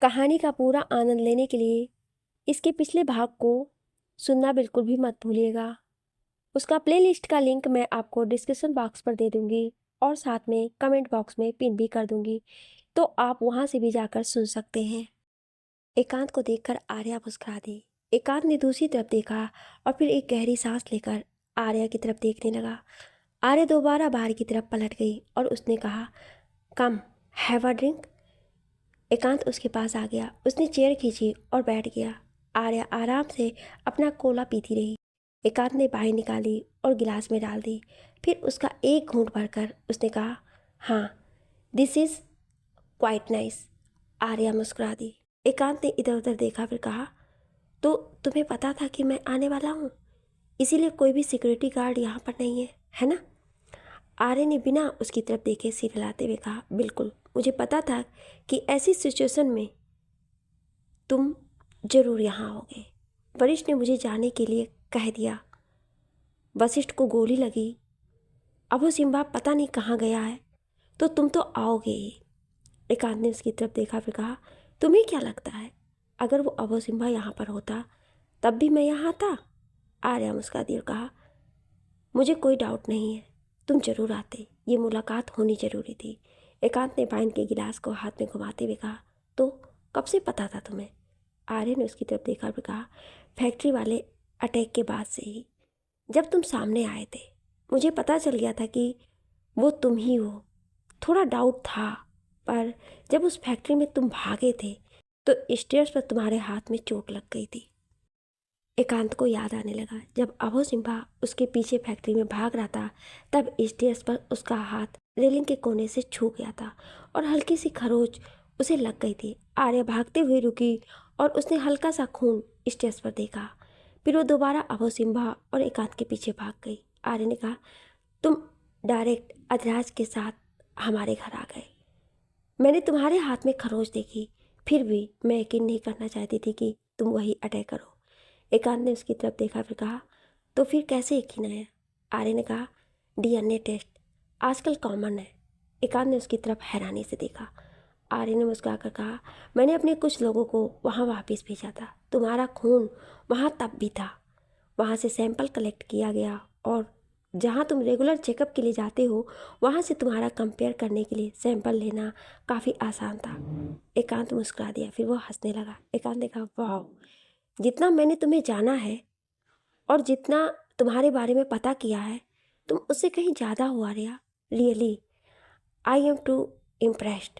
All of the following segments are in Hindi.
कहानी का पूरा आनंद लेने के लिए इसके पिछले भाग को सुनना बिल्कुल भी मत भूलिएगा। उसका प्लेलिस्ट का लिंक मैं आपको डिस्क्रिप्शन बॉक्स पर दे दूंगी और साथ में कमेंट बॉक्स में पिन भी कर दूंगी, तो आप वहां से भी जाकर सुन सकते हैं। एकांत को देखकर आर्या मुस्कुरा दी। एकांत ने दूसरी तरफ देखा और फिर एक गहरी सांस लेकर आर्या की तरफ देखने लगा। आर्या दोबारा बाहर की तरफ पलट गई और उसने कहा, कम हैव अ ड्रिंक। एकांत उसके पास आ गया। उसने चेयर खींची और बैठ गया। आर्या आराम से अपना कोला पीती रही। एकांत ने बाहें निकाली और गिलास में डाल दी। फिर उसका एक घूंट भरकर उसने कहा, हाँ, this is quite nice. Arya मुस्कुरा दी। एकांत ने इधर उधर देखा, फिर कहा, तो तुम्हें पता था कि मैं आने वाला हूँ, इसीलिए कोई भी सिक्योरिटी गार्ड यहाँ पर नहीं है ना? आर्य ने बिना उसकी तरफ देखे सिर हिलाते हुए कहा, बिल्कुल, मुझे पता था कि ऐसी सिचुएशन में तुम जरूर यहाँ आओगे। वरिष्ठ ने मुझे जाने के लिए कह दिया। वशिष्ठ को गोली लगी, अब वो सिम्बा पता नहीं कहाँ गया है, तो तुम तो आओगे ही। एकांत ने उसकी तरफ देखा, फिर कहा, तुम्हें क्या लगता है अगर वो अबो सिम्बा यहाँ पर होता तब भी मैं यहाँ था? आर्या मुस्कुरा दी और कहा, मुझे कोई डाउट नहीं है, तुम जरूर आते, ये मुलाकात होनी जरूरी थी। एकांत ने वाइन के गिलास को हाथ में घुमाते हुए कहा, तो कब से पता था तुम्हें? आर्य ने उसकी तरफ देखा और कहा, फैक्ट्री वाले अटैक के बाद से ही, जब तुम सामने आए थे मुझे पता चल गया था कि वो तुम ही हो। थोड़ा डाउट था, पर जब उस फैक्ट्री में तुम भागे थे तो स्टेयर्स पर तुम्हारे हाथ में चोट लग गई थी। एकांत को याद आने लगा, जब अभो सिम्हा उसके पीछे फैक्ट्री में भाग रहा था तब स्टेयर्स पर उसका हाथ रेलिंग के कोने से छू गया था और हल्की सी खरोच उसे लग गई थी। आर्या भागते हुए रुकी और उसने हल्का सा खून स्टेयर्स पर देखा। फिर वो दोबारा अभो सिम्हा और एकांत के पीछे भाग गई। आर्य ने कहा, तुम डायरेक्ट अधिराज के साथ हमारे घर आ गए। मैंने तुम्हारे हाथ में खरोच देखी, फिर भी मैं यकीन नहीं करना चाहती थी कि तुम वही अटैक करो। एकांत ने उसकी तरफ देखा, फिर कहा, तो फिर कैसे यकीन आया? आर्य ने कहा, डीएनए टेस्ट आजकल कॉमन है। एकांत ने उसकी तरफ हैरानी से देखा। आर्य ने मुस्कुराकर कहा, मैंने अपने कुछ लोगों को वहाँ वापस भेजा था, तुम्हारा खून वहाँ तब भी था। वहाँ से सैंपल कलेक्ट किया गया और जहाँ तुम रेगुलर चेकअप के लिए जाते हो वहाँ से तुम्हारा कंपेयर करने के लिए सैंपल लेना काफ़ी आसान था। एकांत मुस्कुरा दिया, फिर वो हंसने लगा। एकांत ने कहा, वाह, जितना मैंने तुम्हें जाना है और जितना तुम्हारे बारे में पता किया है तुम उससे कहीं ज़्यादा हो Arya. Really I am too impressed.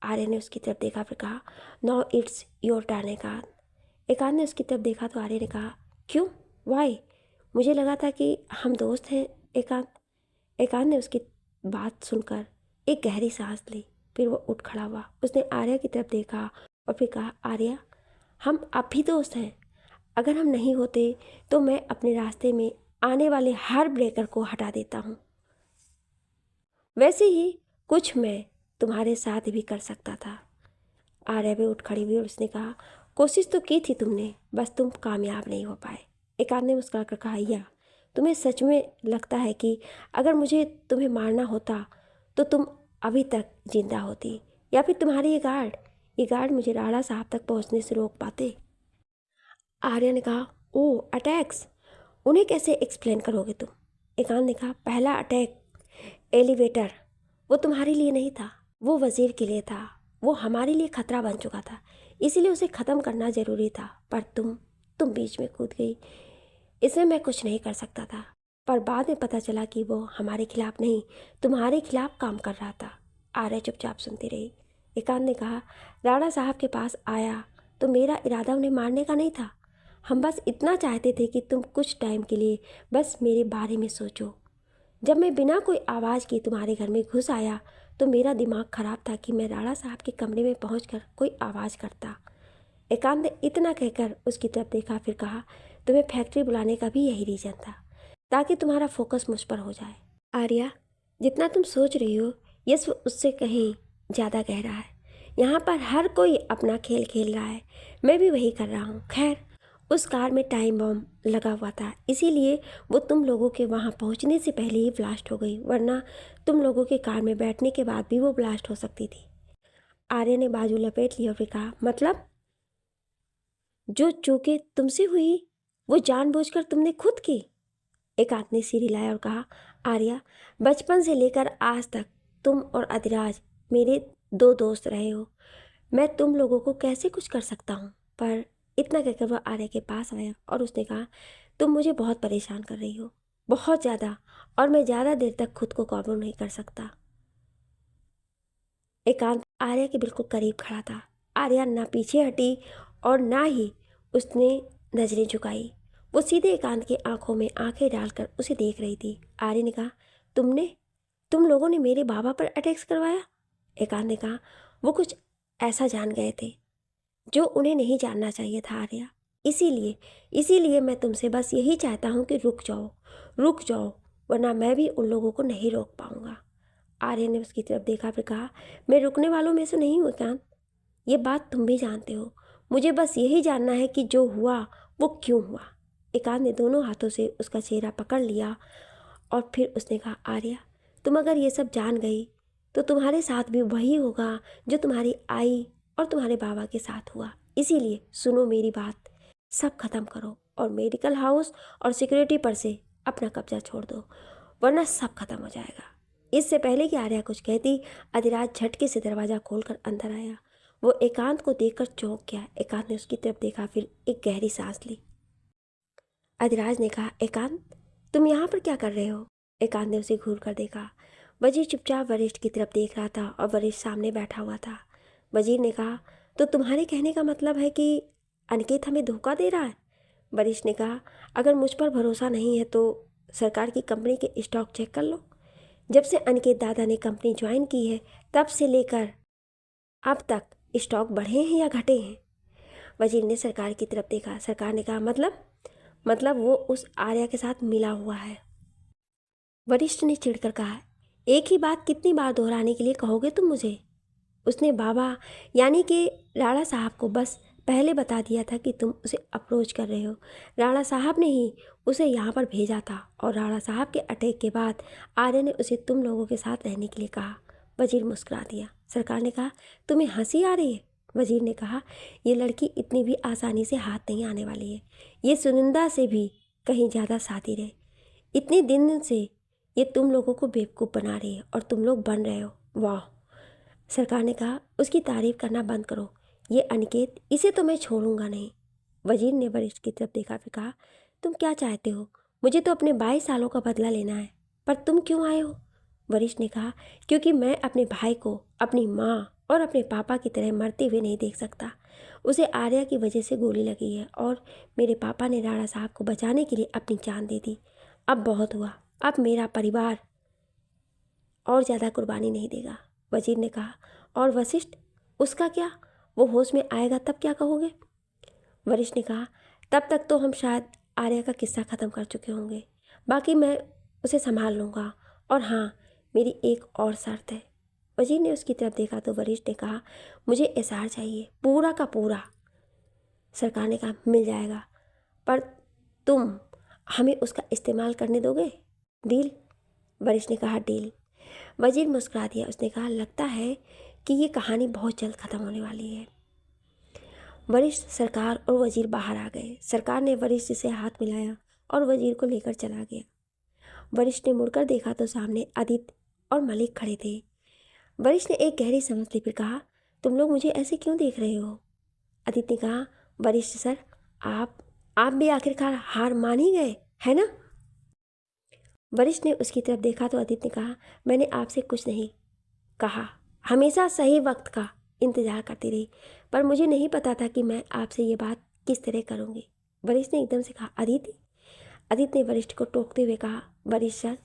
Arya ने उसकी तरफ देखा, फिर कहा, नाउ इट्स योर टर्न एकांत। एकांत ने उसकी तरफ देखा तो आर्य ने कहा, क्यों, वाई? मुझे लगा था कि हम दोस्त हैं एकांत। एकांत ने उसकी बात सुनकर एक गहरी सांस ली। फिर वो उठ खड़ा हुआ। उसने आर्या की तरफ देखा और फिर कहा, आर्या, हम अब भी दोस्त हैं। अगर हम नहीं होते तो मैं अपने रास्ते में आने वाले हर ब्रेकर को हटा देता हूँ। वैसे ही कुछ मैं तुम्हारे साथ भी कर सकता था। आर्या भी उठ खड़ी हुई और उसने कहा, कोशिश तो की थी तुमने, बस तुम कामयाब नहीं हो पाए। एकांत ने मुस्कुरा कर कहा, या तुम्हें सच में लगता है कि अगर मुझे तुम्हें मारना होता तो तुम अभी तक जिंदा होती, या फिर तुम्हारे ये गार्ड मुझे राणा साहब तक पहुंचने से रोक पाते? आर्या ने कहा, ओ अटैक्स, उन्हें कैसे एक्सप्लेन करोगे तुम? एकांत ने कहा, पहला अटैक एलिवेटर, वो तुम्हारे लिए नहीं था, वो वजीर के लिए था। वो हमारे लिए खतरा बन चुका था, इसीलिए उसे ख़त्म करना ज़रूरी था, पर तुम बीच में कूद गई। इसमें मैं कुछ नहीं कर सकता था, पर बाद में पता चला कि वो हमारे खिलाफ नहीं, तुम्हारे खिलाफ काम कर रहा था। आर्या चुपचाप सुनती रही। एकांत ने कहा, राणा साहब के पास आया तो मेरा इरादा उन्हें मारने का नहीं था। हम बस इतना चाहते थे कि तुम कुछ टाइम के लिए बस मेरे बारे में सोचो। जब मैं बिना कोई आवाज़ के तुम्हारे घर में घुस आया तो मेरा दिमाग ख़राब था कि मैं राणा साहब के कमरे में पहुंचकर कोई आवाज़ करता। एकांत ने इतना कहकर उसकी तरफ देखा, फिर कहा, तुम्हें फैक्ट्री बुलाने का भी यही रीज़न था, ताकि तुम्हारा फोकस मुझ पर हो जाए। आर्या, जितना तुम सोच रही हो ये सब उससे कहीं ज़्यादा गहरा है। यहाँ पर हर कोई अपना खेल खेल रहा है, मैं भी वही कर रहा हूँ। खैर, उस कार में टाइम बम लगा हुआ था, इसीलिए वो तुम लोगों के वहाँ पहुँचने से पहले ही ब्लास्ट हो गई, वरना तुम लोगों के कार में बैठने के बाद भी वो ब्लास्ट हो सकती थी। आर्या ने बाजू लपेट लिया और फिर कहा, मतलब जो चूकें तुमसे हुई वो जानबूझकर तुमने खुद की? एकांत ने सिर हिलाया और कहा, आर्या, बचपन से लेकर आज तक तुम और अधिराज मेरे दो दोस्त रहे हो। मैं तुम लोगों को कैसे कुछ कर सकता हूँ? पर इतना कहकर वह आर्या के पास आया और उसने कहा, तुम मुझे बहुत परेशान कर रही हो, बहुत ज़्यादा, और मैं ज़्यादा देर तक खुद को काबू नहीं कर सकता। एकांत आर्या के बिल्कुल करीब खड़ा था। आर्या ना पीछे हटी और ना ही उसने नजरें झुकाई। वो सीधे एकांत की आंखों में आंखें डालकर उसे देख रही थी। आर्या ने कहा, तुम लोगों ने मेरे बाबा पर अटैक्स करवाया? एकांत ने कहा, वो कुछ ऐसा जान गए थे जो उन्हें नहीं जानना चाहिए था आर्या। इसीलिए इसीलिए मैं तुमसे बस यही चाहता हूँ कि रुक जाओ, वरना मैं भी उन लोगों को नहीं रोक पाऊंगा। आर्या ने उसकी तरफ देखा फिर कहा, मैं रुकने वालों में से नहीं हूँ एकांत, ये बात तुम भी जानते हो। मुझे बस यही जानना है कि जो हुआ वो क्यों हुआ। एकांत ने दोनों हाथों से उसका चेहरा पकड़ लिया और फिर उसने कहा, आर्या, तुम अगर ये सब जान गई तो तुम्हारे साथ भी वही होगा जो तुम्हारी आई और तुम्हारे बाबा के साथ हुआ। इसीलिए सुनो मेरी बात, सब खत्म करो और मेडिकल हाउस और सिक्योरिटी पर से अपना कब्जा छोड़ दो, वरना सब खत्म हो जाएगा। इससे पहले कि आर्या कुछ कहती, अधिराज झटके से दरवाज़ा खोलकर अंदर आया। वो एकांत को देखकर चौंक गया। एकांत ने उसकी तरफ देखा, फिर एक गहरी सांस ली। अधिराज ने कहा, एकांत, तुम यहाँ पर क्या कर रहे हो? एकांत ने उसे घूर कर देखा। वजीर चुपचाप वरिष्ठ की तरफ देख रहा था और वरिष्ठ सामने बैठा हुआ था। वजीर ने कहा, तो तुम्हारे कहने का मतलब है कि अनिकेत हमें धोखा दे रहा है? वरिष्ठ ने कहा, अगर मुझ पर भरोसा नहीं है तो सरकार की कंपनी के स्टॉक चेक कर लो। जब से अनिकेत दादा ने कंपनी ज्वाइन की है तब से लेकर अब तक स्टॉक बढ़े हैं या घटे हैं? वजीर ने सरकार की तरफ देखा। सरकार ने कहा, मतलब वो उस आर्या के साथ मिला हुआ है। वरिष्ठ ने चिढ़कर कहा, एक ही बात कितनी बार दोहराने के लिए कहोगे तुम मुझे? उसने बाबा यानी कि राणा साहब को बस पहले बता दिया था कि तुम उसे अप्रोच कर रहे हो। राणा साहब ने ही उसे यहाँ पर भेजा था और राणा साहब के अटैक के बाद आर्या ने उसे तुम लोगों के साथ रहने के लिए कहा। वजीर मुस्कुरा दिया। सरकार ने कहा, तुम्हें हंसी आ रही है? वजीर ने कहा, ये लड़की इतनी भी आसानी से हाथ नहीं आने वाली है। ये सुनिंदा से भी कहीं ज़्यादा शातिर है। इतने दिन से ये तुम लोगों को बेवकूफ़ बना रही है और तुम लोग बन रहे हो। वाह! सरकार ने कहा, उसकी तारीफ करना बंद करो। ये अनिकेत, इसे तो मैं छोड़ूंगा नहीं। वजीर ने वरिष्ठ की तरफ देखा, फिर कहा, तुम क्या चाहते हो? मुझे तो अपने 22 सालों का बदला लेना है, पर तुम क्यों आए हो? वरिष्ठ ने कहा, क्योंकि मैं अपने भाई को अपनी माँ और अपने पापा की तरह मरते हुए नहीं देख सकता। उसे आर्या की वजह से गोली लगी है और मेरे पापा ने राणा साहब को बचाने के लिए अपनी जान दे दी। अब बहुत हुआ, अब मेरा परिवार और ज़्यादा कुर्बानी नहीं देगा। वजीर ने कहा, और वशिष्ठ, उसका क्या? वो होश में आएगा तब क्या कहोगे? वरिष्ठ ने कहा, तब तक तो हम शायद आर्या का किस्सा ख़त्म कर चुके होंगे। बाकी मैं उसे संभाल लूँगा। और हाँ, मेरी एक और शर्त है। वजीर ने उसकी तरफ देखा तो वरिष्ठ ने कहा, मुझे एसआर चाहिए, पूरा का पूरा। सरकार ने कहा, मिल जाएगा, पर तुम हमें उसका इस्तेमाल करने दोगे? डील? वरिष्ठ ने कहा, डील। वजीर मुस्कुरा दिया। उसने कहा, लगता है कि ये कहानी बहुत जल्द ख़त्म होने वाली है। वरिष्ठ, सरकार और वजीर बाहर आ गए। सरकार ने वरिष्ठ से हाथ मिलाया और वजीर को लेकर चला गया। वरिष्ठ ने मुड़कर देखा तो सामने आदित्य और मलिक खड़े थे। वरिष्ठ ने एक गहरी सांस ली, फिर कहा, तुम लोग मुझे ऐसे क्यों देख रहे हो? आदित्य ने कहा, वरिष्ठ सर, आप भी आखिरकार हार मान ही गए, है ना? वरिष्ठ ने उसकी तरफ देखा तो आदित्य ने कहा, मैंने आपसे कुछ नहीं कहा, हमेशा सही वक्त का इंतज़ार करती रही, पर मुझे नहीं पता था कि मैं आपसे ये बात किस तरह करूँगी। वरिष्ठ ने एकदम से कहा, अदिति? आदित्य ने वरिष्ठ को टोकते हुए कहा, वरिष्ठ सर,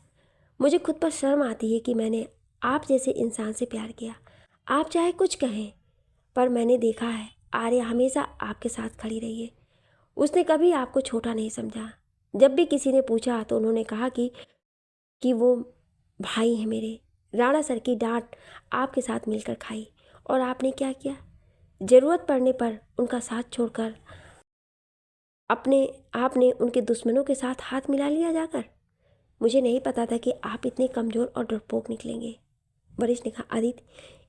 मुझे खुद पर शर्म आती है कि मैंने आप जैसे इंसान से प्यार किया। आप चाहे कुछ कहें, पर मैंने देखा है आर्या हमेशा आपके साथ खड़ी रही है। उसने कभी आपको छोटा नहीं समझा। जब भी किसी ने पूछा तो उन्होंने कहा कि वो भाई हैं मेरे। राणा सर की डांट आपके साथ मिलकर खाई और आपने क्या किया? ज़रूरत पड़ने पर उनका साथ छोड़कर आपने उनके दुश्मनों के साथ हाथ मिला लिया जाकर। मुझे नहीं पता था कि आप इतने कमज़ोर और डरपोक निकलेंगे। वरिष्ठ ने कहा, आदित्य,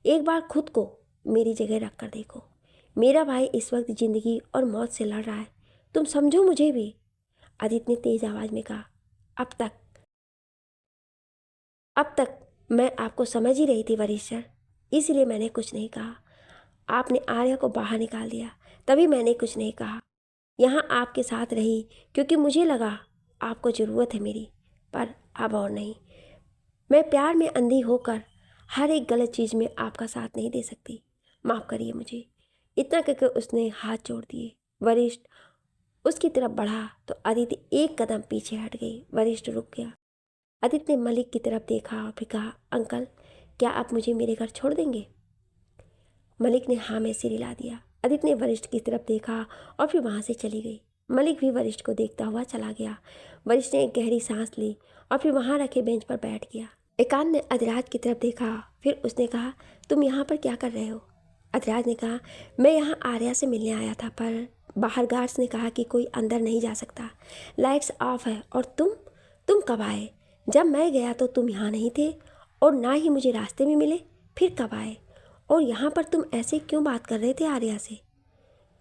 एक बार खुद को मेरी जगह रख कर देखो। मेरा भाई इस वक्त ज़िंदगी और मौत से लड़ रहा है, तुम समझो मुझे भी। आदित्य ने तेज आवाज़ में कहा। अब तक मैं आपको समझ ही रही थी वरिष्ठ सर, इसलिए मैंने कुछ नहीं कहा। आपने आर्या को बाहर निकाल दिया, तभी मैंने कुछ नहीं कहा। यहाँ आपके साथ रही क्योंकि मुझे लगा आपको ज़रूरत है मेरी, पर अब और नहीं। मैं प्यार में अंधी होकर हर एक गलत चीज़ में आपका साथ नहीं दे सकती, माफ़ करिए मुझे। इतना कहकर उसने हाथ जोड़ दिए। वरिष्ठ उसकी तरफ बढ़ा तो अदिति एक कदम पीछे हट गई। वरिष्ठ रुक गया। अदिति ने मलिक की तरफ देखा और फिर कहा, अंकल क्या आप मुझे मेरे घर छोड़ देंगे? मलिक ने हाँ में सिर हिला दिया। अदिति ने वरिष्ठ की तरफ देखा और फिर वहाँ से चली गई। मलिक भी वरिष्ठ को देखता हुआ चला गया। वरिष्ठ ने एक गहरी सांस ली और फिर वहाँ रखे बेंच पर बैठ गया। एकांत ने अधिराज की तरफ देखा, फिर उसने कहा, तुम यहाँ पर क्या कर रहे हो? अधिराज ने कहा, मैं यहाँ आर्या से मिलने आया था, पर बाहर गार्ड्स ने कहा कि कोई अंदर नहीं जा सकता, लाइट्स ऑफ है। और तुम कब आए? जब मैं गया तो तुम यहाँ नहीं थे और ना ही मुझे रास्ते में मिले। फिर कब आए? और यहाँ पर तुम ऐसे क्यों बात कर रहे थे आर्या से?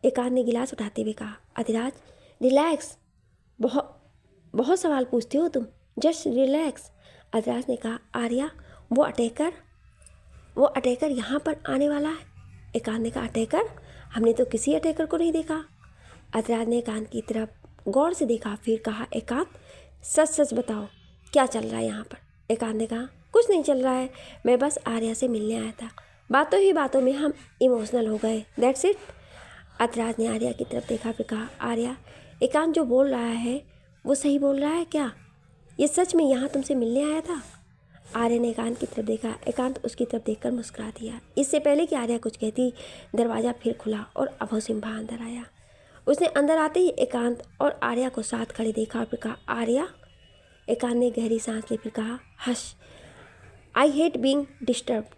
एकांत ने गिलास उठाते हुए कहा। अधिराज रिलैक्स, बहुत बहुत सवाल पूछते हो तुम, जस्ट रिलैक्स। अधिराज ने कहा, आर्या वो अटैकर यहाँ पर आने वाला है। एकांत ने कहा, अटैकर? हमने तो किसी अटैकर को नहीं देखा। अधिराज ने एकांत की तरफ गौर से देखा, फिर कहा, एकांत सच सच बताओ क्या चल रहा है यहाँ पर? एकांत ने कहा, कुछ नहीं चल रहा है, मैं बस आर्या से मिलने आया था। बातों ही बातों में हम इमोशनल हो गए, दैट्स इट। अधिराज ने आर्या की तरफ देखा, फिर कहा, आर्या एकांत जो बोल रहा है वो सही बोल रहा है क्या? ये सच में यहाँ तुमसे मिलने आया था? आर्या ने एकांत की तरफ देखा। एकांत उसकी तरफ देखकर मुस्कुरा दिया। इससे पहले कि आर्या कुछ कहती, दरवाज़ा फिर खुला और अभय सिम्हा अंदर आया। उसने अंदर आते ही एकांत और आर्या को साथ खड़े देखा और फिर कहा, आर्या? एकांत ने गहरी सांस ली, फिर कहा, hush, I hate being disturb.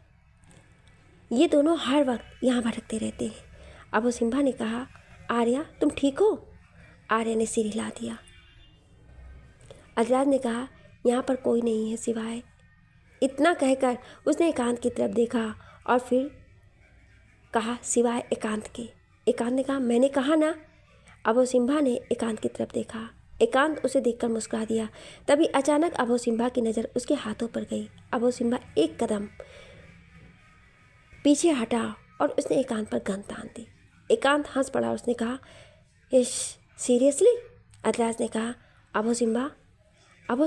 ये दोनों हर वक्त यहाँ भटकते रहते हैं। अभय सिम्हा ने कहा, आर्या तुम ठीक हो? आर्या ने सिर हिला दिया। अधिराज ने कहा, यहाँ पर कोई नहीं है सिवाय। इतना कहकर उसने एकांत की तरफ देखा और फिर कहा, सिवाय एकांत के। एकांत ने कहा, मैंने कहा ना। अभय सिम्हा ने एकांत की तरफ देखा। एकांत उसे देखकर मुस्कुरा दिया। तभी अचानक अभय सिम्हा की नज़र उसके हाथों पर गई। अभय सिम्हा एक कदम पीछे हटा और उसने एकांत पर गन तान दी। एकांत हंस पड़ा। उसने कहा, इश सीरियसली? अधिराज ने कहा, अभय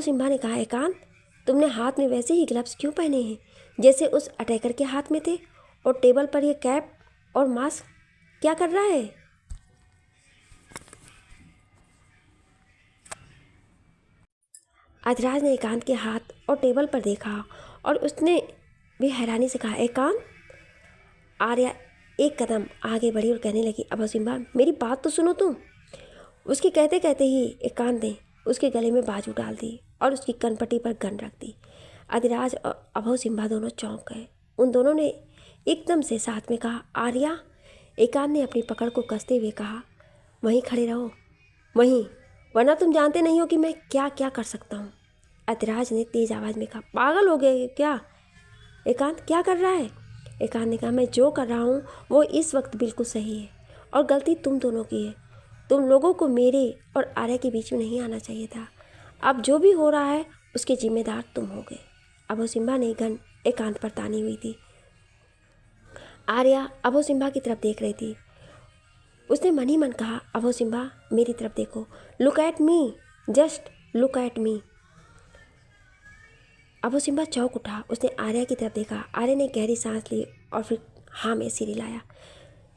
सिम्हा ने कहा, एकांत तुमने हाथ में वैसे ही ग्लव्स क्यों पहने हैं जैसे उस अटैकर के हाथ में थे? और टेबल पर ये कैप और मास्क क्या कर रहा है? अधिराज ने एकांत के हाथ और टेबल पर देखा और उसने भी हैरानी से कहा, एकांत? आर्या एक कदम आगे बढ़ी और कहने लगी, अभय सिम्हा मेरी बात तो सुनो तुम। उसके कहते कहते ही एकांत ने उसके गले में बाजू डाल दी और उसकी कनपट्टी पर गन रख दी। अधिराज और अभय सिम्हा दोनों चौंक गए। उन दोनों ने एकदम से साथ में कहा, आर्या? एकांत ने अपनी पकड़ को कसते हुए कहा, वहीं खड़े रहो, वहीं, वरना तुम जानते नहीं हो कि मैं क्या क्या कर सकता हूँ। अधिराज ने तेज आवाज़ में कहा, पागल हो गए क्या? एकांत क्या कर रहा है? एकांत ने कहा, मैं जो कर रहा हूँ वो इस वक्त बिल्कुल सही है और गलती तुम दोनों की है। तुम लोगों को मेरे और आर्या के बीच में नहीं आना चाहिए था। अब जो भी हो रहा है उसके जिम्मेदार तुम हो गए। अभय सिम्हा ने गन एकांत पर तानी हुई थी। आर्या अभय सिम्हा की तरफ देख रही थी। उसने मन ही मन कहा, अभय सिम्हा मेरी तरफ देखो, look at me, just look at me. Abhay Simha चौंक उठा। उसने आर्या की तरफ देखा। आर्या ने गहरी सांस ली और फिर हाँ में सिर हिलाया।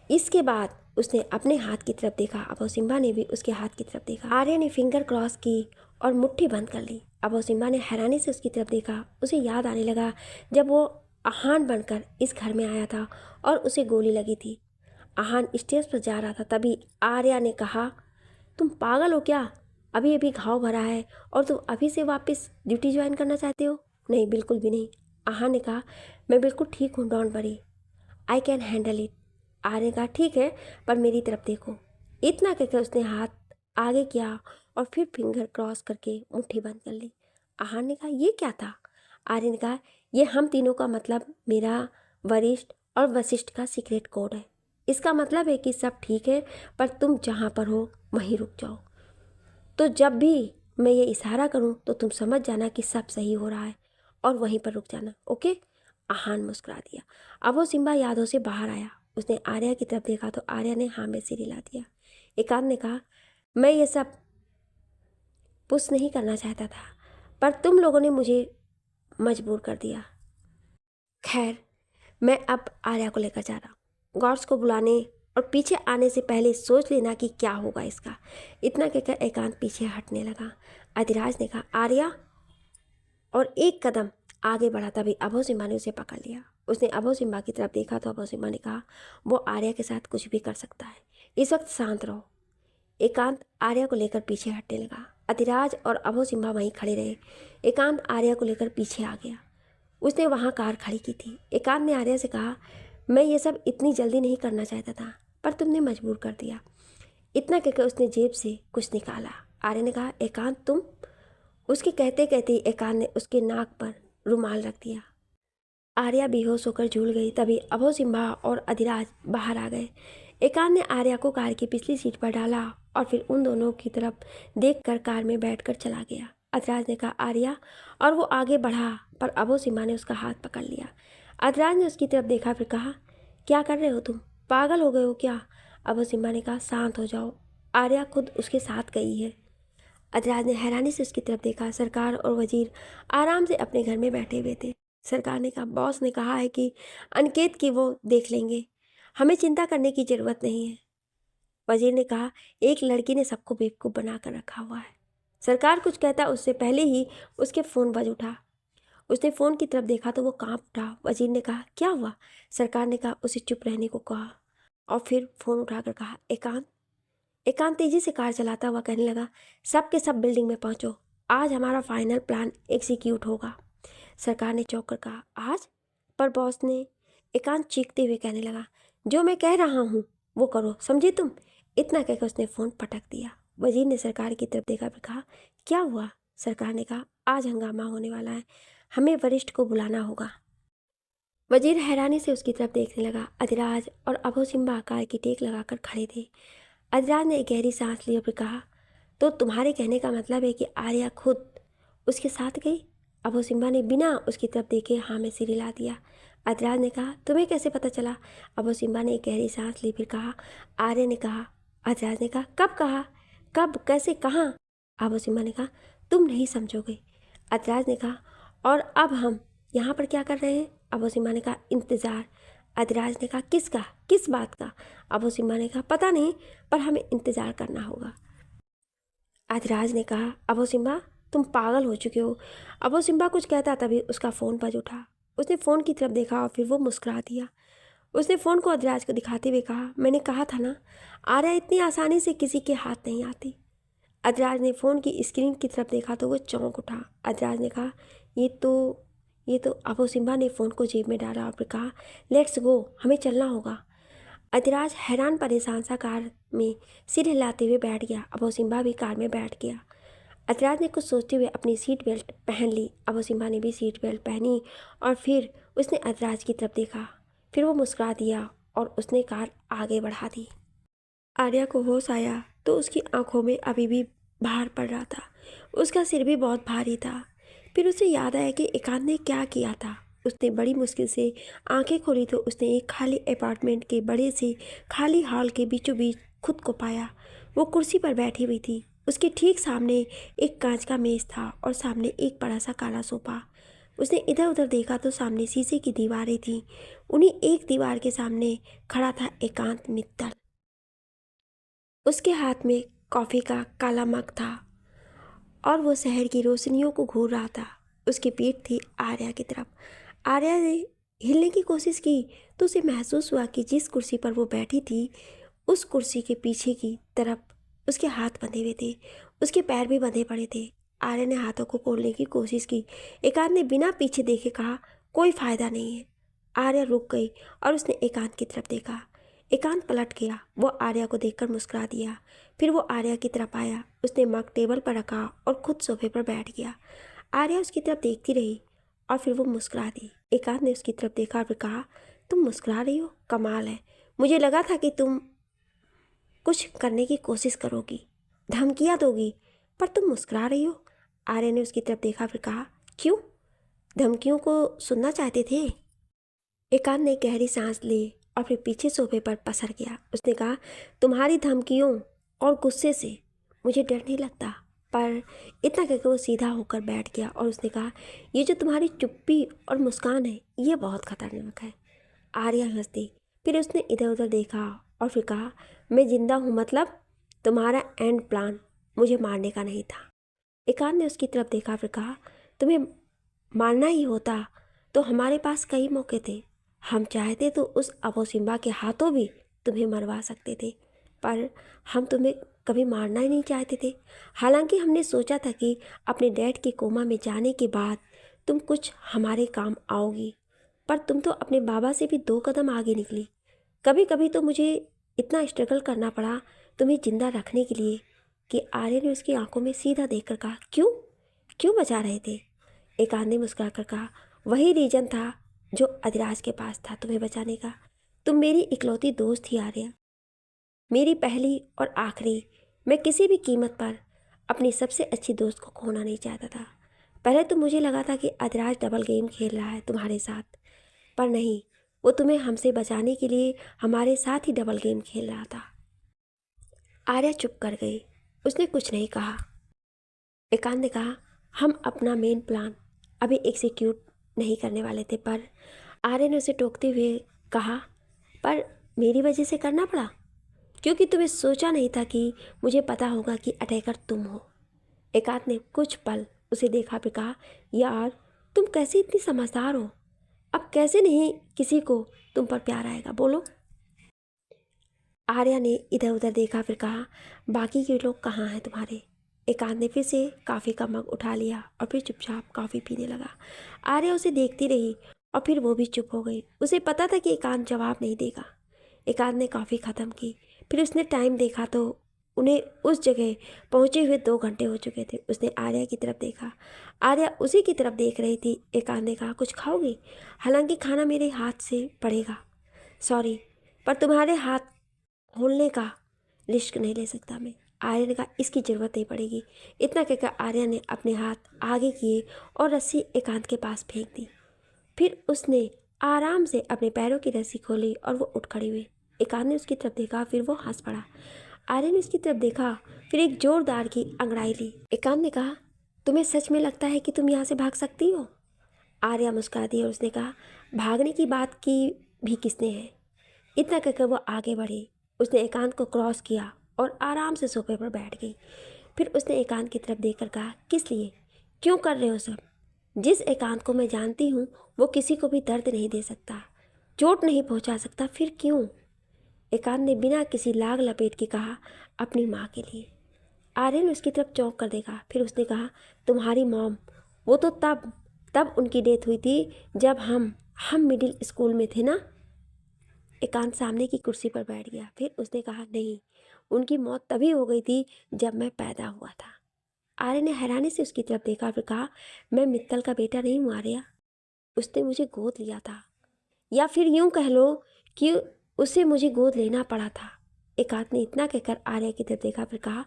इसके बाद उसने अपने हाथ की तरफ देखा। अभय सिम्हा ने भी उसके हाथ की तरफ देखा। आर्या ने फिंगर क्रॉस की और मुट्ठी बंद कर ली। अभय सिम्हा ने हैरानी से उसकी तरफ देखा। उसे याद आने लगा जब वो आहान बनकर इस घर में आया था और उसे गोली लगी थी। आहान स्टेज पर जा रहा था। तभी आर्या ने कहा, तुम पागल हो क्या? अभी अभी घाव भरा है और तुम अभी से वापस ड्यूटी ज्वाइन करना चाहते हो? नहीं, बिल्कुल भी नहीं। आहान ने कहा, मैं बिल्कुल ठीक हूँ, don't worry, I can handle it. Arya ने कहा, ठीक है, पर मेरी तरफ देखो। इतना कहकर उसने हाथ आगे किया और फिर फिंगर क्रॉस करके मुट्ठी बंद कर ली। आहान ने कहा, ये क्या था? आर्य ने कहा, ये हम तीनों का मतलब मेरा, वरिष्ठ और वशिष्ठ का सीक्रेट कोड है। इसका मतलब है कि सब ठीक है, पर तुम जहाँ पर हो वहीं रुक जाओ। तो जब भी मैं ये इशारा करूँ तो तुम समझ जाना कि सब सही हो रहा है और वहीं पर रुक जाना, ओके। आहान मुस्कुरा दिया। अब वो सिम्बा यादों से बाहर आया। उसने आर्या की तरफ देखा तो आर्या ने हाँ में सिर हिला दिया। एकांत ने कहा, मैं ये सब पुश नहीं करना चाहता था, पर तुम लोगों ने मुझे मजबूर कर दिया। खैर, मैं अब आर्या को लेकर जा रहा हूँ। गॉड्स को बुलाने और पीछे आने से पहले सोच लेना कि क्या होगा इसका। इतना कहकर एकांत पीछे हटने लगा। अधिराज ने कहा, आर्या, और एक कदम आगे बढ़ा। तभी अभो सिम्बा ने उसे पकड़ लिया। उसने अभो सिम्बा की तरफ देखा तो अभो सिम्बा ने कहा, वो आर्या के साथ कुछ भी कर सकता है, इस वक्त शांत रहो। एकांत आर्या को लेकर पीछे हटने लगा। अधिराज और अभो सिम्बा वहीं खड़े रहे। एकांत आर्या को लेकर पीछे आ गया। उसने वहाँ कार खड़ी की थी। एकांत ने आर्या से कहा, मैं ये सब इतनी जल्दी नहीं करना चाहता था, पर तुमने मजबूर कर दिया। इतना कहकर उसने जेब से कुछ निकाला। आर्या ने कहा, एकांत तुम। उसके कहते कहते एकांत ने उसके नाक पर रुमाल रख दिया। आर्या बेहोश होकर झूल गई। तभी अभो सिम्बा और अधिराज बाहर आ गए। एकांत ने आर्या को कार की पिछली सीट पर डाला और फिर उन दोनों की तरफ देखकर कार में बैठकर चला गया। अधिराज ने कहा, आर्या, और वो आगे बढ़ा, पर अभो सिम्बा ने उसका हाथ पकड़ लिया। अधिराज ने उसकी तरफ देखा, फिर कहा, क्या कर रहे हो तुम, पागल हो गए हो क्या? अभो सिम्बा ने कहा, शांत हो जाओ, आर्या खुद उसके साथ गई है। अधिराज ने हैरानी से उसकी तरफ देखा। सरकार और वजीर आराम से अपने घर में बैठे हुए थे। सरकार ने कहा, बॉस ने कहा है कि अनिकेत की वो देख लेंगे, हमें चिंता करने की ज़रूरत नहीं है। वजीर ने कहा, एक लड़की ने सबको बेवकूफ़ बना कर रखा हुआ है। सरकार कुछ कहता उससे पहले ही उसके फ़ोन बज उठा। उसने फ़ोन की तरफ देखा तो वो कांप उठा। वजीर ने कहा, क्या हुआ? सरकार ने कहा, उसे चुप रहने को कहा और फिर फ़ोन उठाकर कहा, एकांत। एकांत तेजी से कार चलाता हुआ कहने लगा, सब के सब बिल्डिंग में पहुंचो, आज हमारा फाइनल प्लान एग्जीक्यूट होगा। सरकार ने चौंक कर कहा, आज? पर बॉस ने। एकांत चीखते हुए कहने लगा, जो मैं कह रहा हूँ वो करो, समझे तुम? इतना कहकर उसने फ़ोन पटक दिया। वजीर ने सरकार की तरफ देखा, फिर कहा, क्या हुआ? सरकार ने कहा, आज हंगामा होने वाला है, हमें वरिष्ठ को बुलाना होगा। वजीर हैरानी से उसकी तरफ देखने लगा। अधिराज और अभो सिम्बा कार की टेक लगाकर खड़े थे। अधिराज ने एक गहरी सांस ली और फिर कहा, तो तुम्हारे कहने का मतलब है कि आर्या खुद उसके साथ गई? अभो सिम्बा ने बिना उसकी तरफ देखे हाँ में सिर हिला दिया। अधिराज ने कहा, तुम्हें कैसे पता चला? अभो सिम्बा ने एक गहरी सांस ली, फिर कहा, आर्या ने कहा। अधिराज ने कहा, कब कहा? कब, कैसे, कहाँ? अभो सिम्बा ने कहा, तुम नहीं समझोगे। अधिराज ने कहा, और अब हम यहाँ पर क्या कर रहे हैं? अभो सिम्बा ने कहा, इंतज़ार। अधिराज ने कहा, किसका, किस बात का? अभो सिम्बा ने कहा, पता नहीं, पर हमें इंतज़ार करना होगा। अधिराज ने कहा, अभो सिम्बा, तुम पागल हो चुके हो। अभो सिम्बा कुछ कहता तभी उसका फ़ोन बज उठा। उसने फ़ोन की तरफ देखा और फिर वो मुस्कुरा दिया। उसने फ़ोन को अधिराज को दिखाते हुए कहा, मैंने कहा था ना, आर्या इतनी आसानी से किसी के हाथ नहीं आती। अधिराज ने फ़ोन की स्क्रीन की तरफ देखा तो वो चौंक उठा। अधिराज ने कहा, ये तो अभो सिम्बा ने फ़ोन को जेब में डाला और फिर कहा, लेट्स गो, हमें चलना होगा। अधिराज हैरान परेशान सा कार में सिर हिलाते हुए बैठ गया। अभो सिम्बा भी कार में बैठ गया। अधिराज ने कुछ सोचते हुए अपनी सीट बेल्ट पहन ली। अभो सिम्बा ने भी सीट बेल्ट पहनी और फिर उसने अधिराज की तरफ देखा। फिर वो मुस्कुरा दिया और उसने कार आगे बढ़ा दी। आर्या को होश आया तो उसकी आंखों में अभी भी भार पड़ रहा था। उसका सिर भी बहुत भारी था। फिर उसे याद आया कि एकांत ने क्या किया था। उसने बड़ी मुश्किल से आंखें खोली तो उसने एक खाली अपार्टमेंट के बड़े से खाली हॉल के बीचों बीच खुद को पाया। वो कुर्सी पर बैठी हुई थी। उसके ठीक सामने एक कांच का मेज़ था और सामने एक बड़ा सा काला सोफा। उसने इधर उधर देखा तो सामने शीशे की दीवारें थीं। उन्हीं एक दीवार के सामने खड़ा था एकांत मित्तल। उसके हाथ में कॉफ़ी का काला मग था और वो शहर की रोशनियों को घूर रहा था। उसकी पीठ थी आर्या की तरफ। आर्या ने हिलने की कोशिश की तो उसे महसूस हुआ कि जिस कुर्सी पर वो बैठी थी उस कुर्सी के पीछे की तरफ उसके हाथ बंधे हुए थे, उसके पैर भी बंधे पड़े थे। आर्या ने हाथों को खोलने की कोशिश की। एकांत ने बिना पीछे देखे कहा, कोई फ़ायदा नहीं है। आर्या रुक गई और उसने एकांत की तरफ देखा। एकांत पलट गया। वो आर्या को देखकर मुस्कुरा दिया। फिर वो आर्या की तरफ आया। उसने मग टेबल पर रखा और खुद सोफे पर बैठ गया। आर्या उसकी तरफ देखती रही और फिर वो मुस्कुरा दी। एकांत ने उसकी तरफ देखा और फिर कहा, तुम मुस्कुरा रही हो, कमाल है। मुझे लगा था कि तुम कुछ करने की कोशिश करोगी, धमकियाँ दोगी, पर तुम मुस्कुरा रही हो। आर्या ने उसकी तरफ देखा, फिर कहा, क्यों? धमकियों को सुनना चाहते थे? एकांत ने गहरी सांस ली और फिर पीछे सोफे पर पसर गया। उसने कहा, तुम्हारी धमकियों और गुस्से से मुझे डर नहीं लगता। पर इतना कहकर वो सीधा होकर बैठ गया और उसने कहा, ये जो तुम्हारी चुप्पी और मुस्कान है, ये बहुत खतरनाक है। आर्या हंस दी। फिर उसने इधर उधर देखा और फिर कहा, मैं जिंदा हूँ मतलब? तुम्हारा एंड प्लान मुझे मारने का नहीं था। एकांत ने उसकी तरफ देखा, फिर कहा, तुम्हें मारना ही होता तो हमारे पास कई मौके थे। हम चाहते तो उस अबू सिम्बा के हाथों भी तुम्हें मरवा सकते थे, पर हम तुम्हें कभी मारना ही नहीं चाहते थे। हालांकि हमने सोचा था कि अपने डैड के कोमा में जाने के बाद तुम कुछ हमारे काम आओगी, पर तुम तो अपने बाबा से भी 2 कदम आगे निकली। कभी कभी तो मुझे इतना स्ट्रगल करना पड़ा तुम्हें जिंदा रखने के लिए। कि आर्य ने उसकी आंखों में सीधा देखकर कहा, क्यों? क्यों बचा रहे थे? एकांत ने मुस्कुरा कर कहा, वही रीजन था जो अधिराज के पास था तुम्हें बचाने का। तुम मेरी इकलौती दोस्त थी आर्या, मेरी पहली और आखिरी। मैं किसी भी कीमत पर अपनी सबसे अच्छी दोस्त को खोना नहीं चाहता था। पहले तो मुझे लगा था कि अधिराज डबल गेम खेल रहा है तुम्हारे साथ, पर नहीं, वो तुम्हें हमसे बचाने के लिए हमारे साथ ही डबल गेम खेल रहा था। आर्या चुप कर गई, उसने कुछ नहीं कहा। एकांत ने कहा, हम अपना मेन प्लान अभी एग्जीक्यूट नहीं करने वाले थे, पर आर्य ने उसे टोकते हुए कहा, पर मेरी वजह से करना पड़ा, क्योंकि तुम्हें सोचा नहीं था कि मुझे पता होगा कि अटैकर तुम हो। एकांत ने कुछ पल उसे देखा, फिर कहा, यार तुम कैसे इतनी समझदार हो? अब कैसे नहीं किसी को तुम पर प्यार आएगा, बोलो? आर्या ने इधर उधर देखा, फिर कहा, बाकी के लोग कहाँ हैं तुम्हारे? एकांत ने फिर से कॉफ़ी का मग उठा लिया और फिर चुपचाप कॉफ़ी पीने लगा। आर्या उसे देखती रही और फिर वो भी चुप हो गई। उसे पता था कि एकांत जवाब नहीं देगा। एकांत ने कॉफ़ी ख़त्म की, फिर उसने टाइम देखा तो उन्हें उस जगह पहुँचे हुए 2 घंटे हो चुके थे। उसने आर्या की तरफ देखा, आर्या उसी की तरफ देख रही थी। एकांत ने कहा, कुछ खाओगी? हालांकि खाना मेरे हाथ से पड़ेगा, सॉरी, पर तुम्हारे हाथ खोलने का रिस्क नहीं ले सकता मैं। आर्या ने कहा, इसकी ज़रूरत नहीं पड़ेगी। इतना कहकर आर्या ने अपने हाथ आगे किए और रस्सी एकांत के पास फेंक दी। फिर उसने आराम से अपने पैरों की रस्सी खोली और वो उठ खड़ी हुई। एकांत ने उसकी तरफ देखा, फिर वो हंस पड़ा। आर्या ने उसकी तरफ देखा, फिर एक जोरदार की अंगड़ाई ली। एकांत ने कहा, तुम्हें सच में लगता है कि तुम यहाँ से भाग सकती हो? आर्या मुस्कुरा दी और उसने कहा, भागने की बात की भी किसने है? इतना कहकर वो आगे बढ़ी। उसने एकांत को क्रॉस किया और आराम से सोफे पर बैठ गई। फिर उसने एकांत की तरफ देखकर कहा, किस लिए? क्यों कर रहे हो सब? जिस एकांत को मैं जानती हूँ वो किसी को भी दर्द नहीं दे सकता, चोट नहीं पहुँचा सकता, फिर क्यों? एकांत ने बिना किसी लाग लपेट के कहा, अपनी माँ के लिए। आर्यन उसकी तरफ चौंक कर देखा, फिर उसने कहा, तुम्हारी मॉम? वो तो तब उनकी डेथ हुई थी जब हम मिडिल स्कूल में थे ना? एकांत सामने की कुर्सी पर बैठ गया। फिर उसने कहा, नहीं, उनकी मौत तभी हो गई थी जब मैं पैदा हुआ था। आर्य ने हैरानी से उसकी तरफ देखा, फिर कहा, मैं मित्तल का बेटा नहीं हूँ आर्या, उसने मुझे गोद लिया था, या फिर यूं कह लो कि उसे मुझे गोद लेना पड़ा था। एकांत ने इतना कहकर आर्या की तरफ देखा, फिर कहा,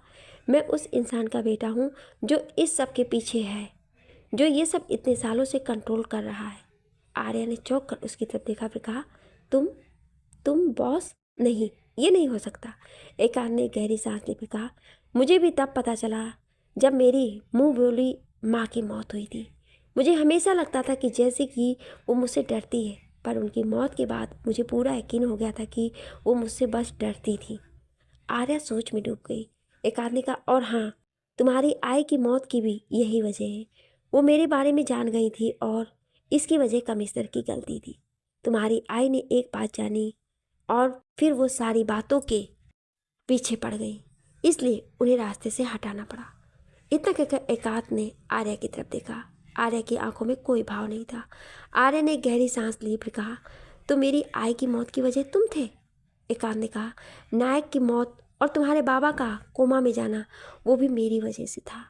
मैं उस इंसान का बेटा हूँ जो इस सब के पीछे है, जो ये सब इतने सालों से कंट्रोल कर रहा है। आर्या ने चौंक कर उसकी तरफ देखा, फिर कहा, तुम बॉस? नहीं, ये नहीं हो सकता। एकांत ने गहरी सांस ली, फिर कहा, मुझे भी तब पता चला जब मेरी मुंह बोली माँ की मौत हुई थी। मुझे हमेशा लगता था कि जैसे कि वो मुझसे डरती है, पर उनकी मौत के बाद मुझे पूरा यकीन हो गया था कि वो मुझसे बस डरती थी। आर्या सोच में डूब गई। एकांत ने कहा, और हाँ, तुम्हारी आई की मौत की भी यही वजह है। वो मेरे बारे में जान गई थी और इसकी वजह कमिश्नर की गलती थी। तुम्हारी आई ने एक बात जानी और फिर वो सारी बातों के पीछे पड़ गई, इसलिए उन्हें रास्ते से हटाना पड़ा। इतना कहकर एकांत ने आर्या की तरफ देखा। आर्या की आंखों में कोई भाव नहीं था। आर्या ने गहरी सांस ली, फिर कहा, तो मेरी आई की मौत की वजह तुम थे? एकांत ने कहा, नायक की मौत और तुम्हारे बाबा का कोमा में जाना, वो भी मेरी वजह से था।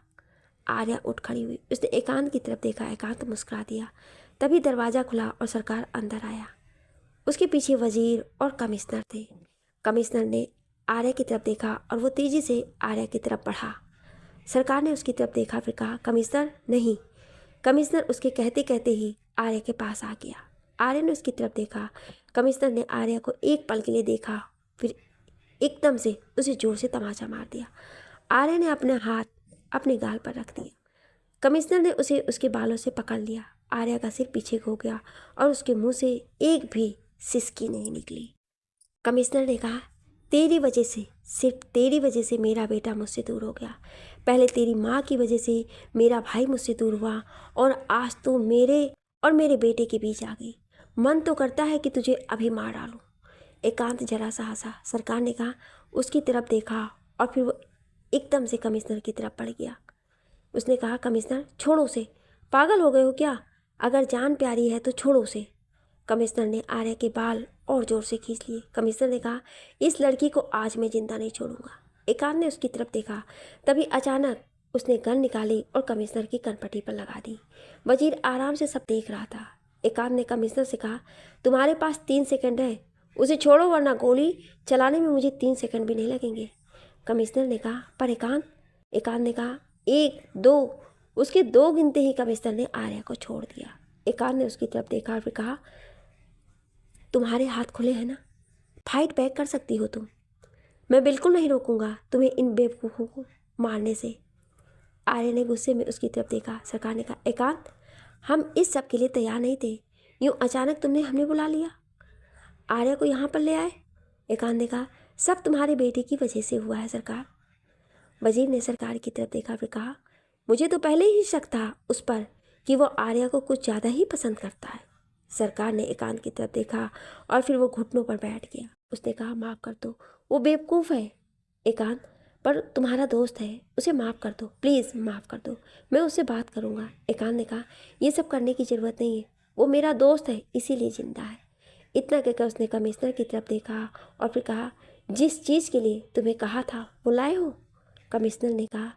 आर्या उठ खड़ी हुई, उसने एकांत की तरफ देखा। एकांत मुस्कुरा दिया। तभी दरवाज़ा खुला और सरकार अंदर आया। उसके पीछे वजीर और कमिश्नर थे। कमिश्नर ने आर्या की तरफ देखा और वो तेजी से आर्या की तरफ बढ़ा। सरकार ने उसकी तरफ देखा, फिर कहा, कमिश्नर नहीं। कमिश्नर उसके कहते कहते ही आर्या के पास आ गया। आर्या ने उसकी तरफ देखा। कमिश्नर ने आर्या को एक पल के लिए देखा, फिर एकदम से उसे जोर से तमाचा मार दिया। आर्या ने अपना हाथ अपने गाल पर रख दिया। कमिश्नर ने उसे उसके बालों से पकड़ लिया। आर्या का सिर पीछे हो गया और उसके मुंह से एक भी सिसकी नहीं निकली। कमिश्नर ने कहा, तेरी वजह से, सिर्फ तेरी वजह से मेरा बेटा मुझसे दूर हो गया। पहले तेरी माँ की वजह से मेरा भाई मुझसे दूर हुआ और आज तो मेरे और मेरे बेटे के बीच आ गई। मन तो करता है कि तुझे अभी मार डालूं। एकांत जरा सा हंसा। सरकार ने कहा, उसकी तरफ देखा और फिर वो एकदम से कमिश्नर की तरफ बढ़ गया। उसने कहा, कमिश्नर छोड़ो उसे, पागल हो गए हो क्या? अगर जान प्यारी है तो छोड़ो उसे। कमिश्नर ने आर्या के बाल और जोर से खींच लिए। कमिश्नर ने कहा, इस लड़की को आज मैं जिंदा नहीं छोड़ूंगा। एकांत ने उसकी तरफ देखा। तभी अचानक उसने गन निकाली और कमिश्नर की कनपटी पर लगा दी। वजीर आराम से सब देख रहा था। एकांत ने कमिश्नर से कहा, तुम्हारे पास 3 सेकंड है, उसे छोड़ो वरना गोली चलाने में मुझे 3 सेकंड भी नहीं लगेंगे। कमिश्नर ने कहा, पर एकांत ने कहा, 1 2। उसके 2 गिनते ही कमिश्नर ने आर्या को छोड़ दिया। एकांत ने उसकी तरफ देखा और फिर कहा, तुम्हारे हाथ खुले हैं ना, फाइट बैक कर सकती हो तुम। मैं बिल्कुल नहीं रोकूंगा तुम्हें इन बेवकूफ़ों को मारने से। आर्या ने गुस्से में उसकी तरफ देखा। सरकार ने कहा, एकांत, हम इस सब के लिए तैयार नहीं थे, यूँ अचानक तुमने हमें बुला लिया, आर्या को यहाँ पर ले आए। एकांत ने कहा, सब तुम्हारे बेटे की वजह से हुआ है सरकार। वजीर ने सरकार की तरफ देखा, फिर कहा, मुझे तो पहले ही शक था उस पर कि वो आर्या को कुछ ज़्यादा ही पसंद करता है। सरकार ने एकांत की तरफ देखा और फिर वो घुटनों पर बैठ गया। उसने कहा, माफ़ कर दो, वो बेवकूफ़ है एकांत, पर तुम्हारा दोस्त है, उसे माफ़ कर दो, प्लीज़ माफ़ कर दो, मैं उससे बात करूँगा। एकांत ने कहा, ये सब करने की ज़रूरत नहीं है, वो मेरा दोस्त है इसीलिए ज़िंदा है। इतना कहकर उसने कमिश्नर की तरफ देखा और फिर कहा, जिस चीज़ के लिए तुम्हें कहा था वो लाए हो? कमिश्नर ने कहा,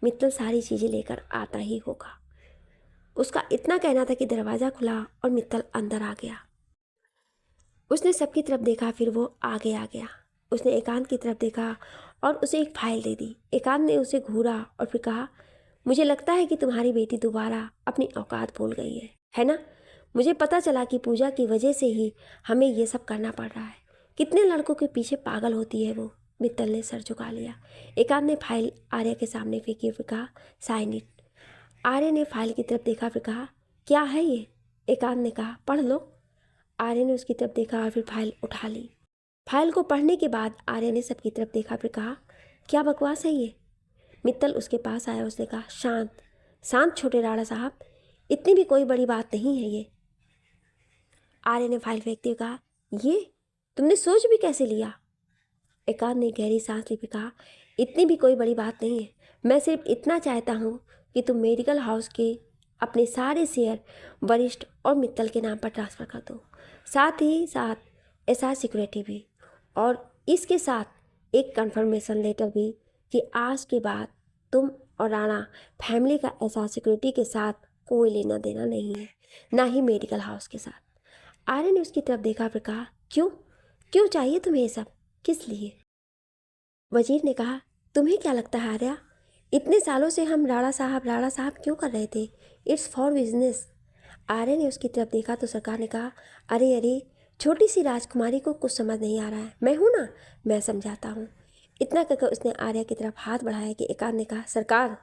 मित्तल सारी चीज़ें लेकर आता ही होगा। उसका इतना कहना था कि दरवाज़ा खुला और मित्तल अंदर आ गया। उसने सबकी तरफ देखा, फिर वो आगे आ गया। उसने एकांत की तरफ देखा और उसे एक फाइल दे दी। एकांत ने उसे घूरा और फिर कहा, मुझे लगता है कि तुम्हारी बेटी दोबारा अपनी औकात भूल गई है ना? मुझे पता चला कि पूजा की वजह से ही हमें ये सब करना पड़ रहा है। कितने लड़कों के पीछे पागल होती है वो। मित्तल ने सर झुका लिया। एकांत ने फाइल आर्या के सामने फेंकी, फिर कहा, साइन इट। आर्या ने फाइल की तरफ देखा, फिर कहा, क्या है ये? एकांत ने कहा, पढ़ लो। आर्या ने उसकी तरफ देखा और फिर फाइल उठा ली। फाइल को पढ़ने के बाद आर्या ने सबकी तरफ देखा, फिर कहा, क्या बकवास है ये? मित्तल उसके पास आया। उसने कहा, शांत शांत छोटे राणा साहब, इतनी भी कोई बड़ी बात नहीं है ये। आर्या ने फाइल फेंकते हुए कहा, ये तुमने सोच भी कैसे लिया? एकांत ने गहरी सांस ली, फिर कहा, इतनी भी कोई बड़ी बात नहीं है, मैं सिर्फ इतना चाहता हूँ कि तुम मेडिकल हाउस के अपने सारे शेयर वरिष्ठ और मित्तल के नाम पर ट्रांसफ़र कर दो, साथ ही साथ एसआर सिक्योरिटी भी, और इसके साथ एक कंफर्मेशन लेटर भी कि आज के बाद तुम और राणा फैमिली का एसआर सिक्योरिटी के साथ कोई लेना देना नहीं है, ना ही मेडिकल हाउस के साथ। आर्या ने उसकी तरफ देखा, फिर कहा, क्यों क्यों चाहिए तुम्हें ये सब, किस लिए? वजीर ने कहा, तुम्हें क्या लगता है आर्या, इतने सालों से हम राणा साहब क्यों कर रहे थे? It's for business. आर्या ने उसकी तरफ देखा तो सरकार ने कहा, अरे अरे, छोटी सी राजकुमारी को कुछ समझ नहीं आ रहा है, मैं हूँ ना, मैं समझाता हूँ। इतना कहकर उसने आर्या की तरफ हाथ बढ़ाया कि एकांत ने कहा, सरकार।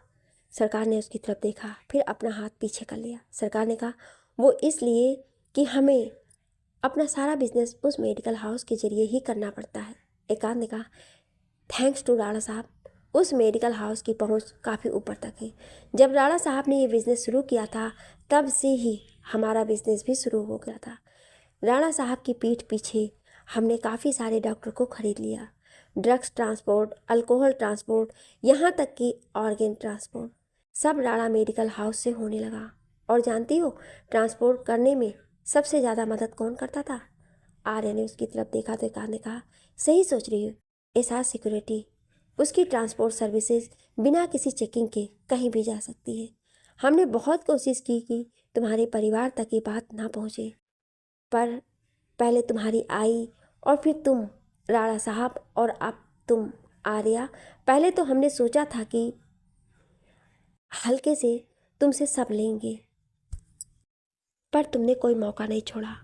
सरकार ने उसकी तरफ देखा, फिर अपना हाथ पीछे कर लिया। सरकार ने कहा, वो इसलिए कि हमें अपना सारा बिजनेस उस मेडिकल हाउस के जरिए ही करना पड़ता है। एकांत ने कहा, थैंक्स टू राणा साहब, उस मेडिकल हाउस की पहुंच काफ़ी ऊपर तक है। जब राणा साहब ने ये बिज़नेस शुरू किया था तब से ही हमारा बिज़नेस भी शुरू हो गया था। राणा साहब की पीठ पीछे हमने काफ़ी सारे डॉक्टर को ख़रीद लिया। ड्रग्स ट्रांसपोर्ट, अल्कोहल ट्रांसपोर्ट, यहाँ तक कि ऑर्गेन ट्रांसपोर्ट, सब राणा मेडिकल हाउस से होने लगा। और जानती हो, ट्रांसपोर्ट करने में सबसे ज़्यादा मदद कौन करता था? आर्या ने उसकी तरफ देखा तो एकांत ने कहा, सही सोच रही हो, एसआर सिक्योरिटी, उसकी ट्रांसपोर्ट सर्विसेज बिना किसी चेकिंग के कहीं भी जा सकती है। हमने बहुत कोशिश की कि तुम्हारे परिवार तक ये बात ना पहुँचे, पर पहले तुम्हारी आई और फिर तुम राणा साहब और अब तुम आर्या। पहले तो हमने सोचा था कि हल्के से तुमसे सब लेंगे, पर तुमने कोई मौका नहीं छोड़ा।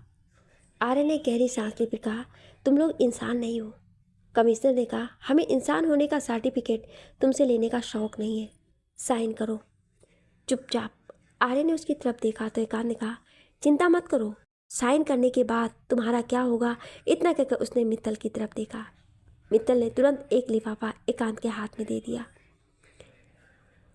आर्य ने गहरी सांस ली, फिर कहा, तुम लोग इंसान नहीं हो। कमिश्नर ने कहा, हमें इंसान होने का सर्टिफिकेट तुमसे लेने का शौक नहीं है, साइन करो चुपचाप। आर्य ने उसकी तरफ देखा तो एकांत ने कहा, चिंता मत करो, साइन करने के बाद तुम्हारा क्या होगा। इतना कहकर उसने मित्तल की तरफ देखा। मित्तल ने तुरंत एक लिफाफा एकांत के हाथ में दे दिया।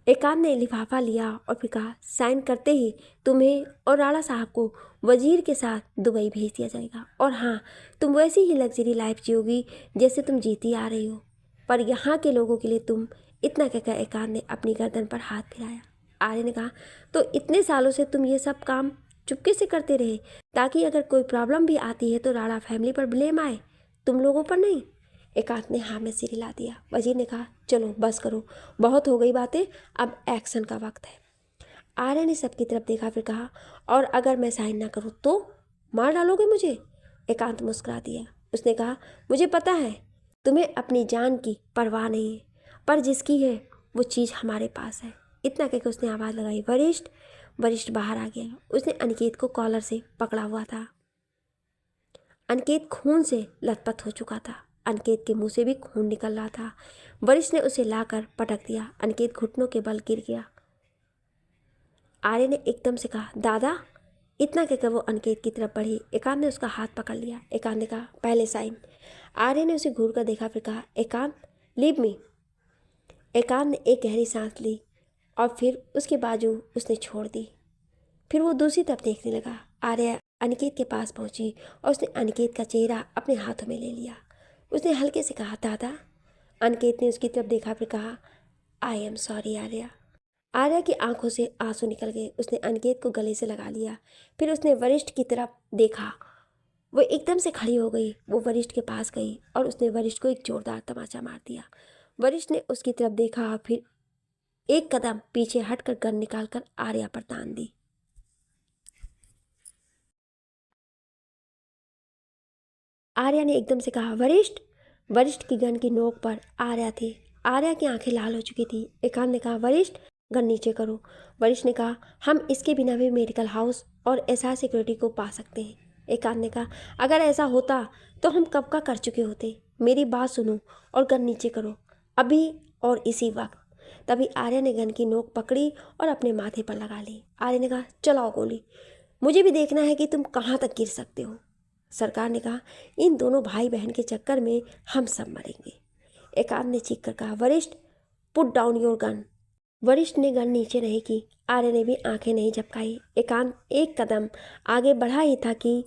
एकांत ने लिफाफा लिया और फिर कहा, साइन करते ही तुम्हें और राणा साहब को वजीर के साथ दुबई भेज दिया जाएगा। और हाँ, तुम वैसी ही लग्जरी लाइफ जियोगी जैसे तुम जीती आ रही हो, पर यहाँ के लोगों के लिए तुम। इतना कहकर एकांत ने अपनी गर्दन पर हाथ फिराया। आर्य ने कहा, तो इतने सालों से तुम ये सब काम चुपके से करते रहे, ताकि अगर कोई प्रॉब्लम भी आती है तो राणा फैमिली पर ब्लेम आए, तुम लोगों पर नहीं। एकांत ने हाँ में सिर हिला दिया। वजीर ने कहा, चलो बस करो, बहुत हो गई बातें, अब एक्शन का वक्त है। आर्य ने सबकी तरफ देखा, फिर कहा, और अगर मैं साइन ना करूँ तो मार डालोगे मुझे। एकांत मुस्कुरा दिया। उसने कहा, मुझे पता है तुम्हें अपनी जान की परवाह नहीं है, पर जिसकी है वो चीज़ हमारे पास है। इतना कहकर उसने आवाज़ लगाई, वरिष्ठ। वरिष्ठ बाहर आ गया। उसने अनिकेत को कॉलर से पकड़ा हुआ था। अनिकेत खून से लथपथ हो चुका था। अनिकेत के मुंह से भी खून निकल रहा था। वरिष्ठ ने उसे लाकर पटक दिया। अनिकेत घुटनों के बल गिर गया। आर्य ने एकदम से कहा, दादा। इतना कहकर वो अनिकेत की तरफ बढ़ी। एकांत ने उसका हाथ पकड़ लिया। एकांत ने कहा, पहले साइन। आर्य ने उसे घूर कर देखा, फिर कहा, एकांत लीव मी। एकांत ने एक गहरी सांस ली और फिर उसके बाजू उसने छोड़ दी। फिर वो दूसरी तरफ देखने लगा। आर्या अनिकेत के पास पहुंची और उसने अनिकेत का चेहरा अपने हाथों में ले लिया। उसने हल्के से कहा, दादा। अनिकेत ने उसकी तरफ देखा, फिर कहा, I am sorry Arya. Arya की आंखों से आंसू निकल गए। उसने अनिकेत को गले से लगा लिया। फिर उसने वरिष्ठ की तरफ देखा। वो एकदम से खड़ी हो गई। वो वरिष्ठ के पास गई और उसने वरिष्ठ को एक जोरदार तमाचा मार दिया। वरिष्ठ ने उसकी तरफ देखा, फिर एक कदम पीछे हटकर गन निकालकर आर्या पर तान दी। आर्या ने एकदम से कहा, वरिष्ठ। वरिष्ठ की गन की नोक पर आर्या थी। आर्या की आंखें लाल हो चुकी थी। एकांत ने कहा, वरिष्ठ गन नीचे करो। वरिष्ठ ने कहा, हम इसके बिना भी मेडिकल हाउस और एसआर सिक्योरिटी को पा सकते हैं। एकांत ने कहा, अगर ऐसा होता तो हम कब का कर चुके होते। मेरी बात सुनो और गन नीचे करो, अभी और इसी वक्त। तभी आर्या ने गन की नोक पकड़ी और अपने माथे पर लगा ली। आर्या ने कहा, चलाओ गोली, मुझे भी देखना है कि तुम कहाँ तक गिर सकते हो। सरकार ने कहा, इन दोनों भाई बहन के चक्कर में हम सब मरेंगे। एकांत ने चीख कर कहा, वरिष्ठ पुट डाउन योर गन। वरिष्ठ ने गन नीचे नहीं की। आर्य ने भी आंखें नहीं झपकाई। एकांत एक कदम आगे बढ़ा ही था कि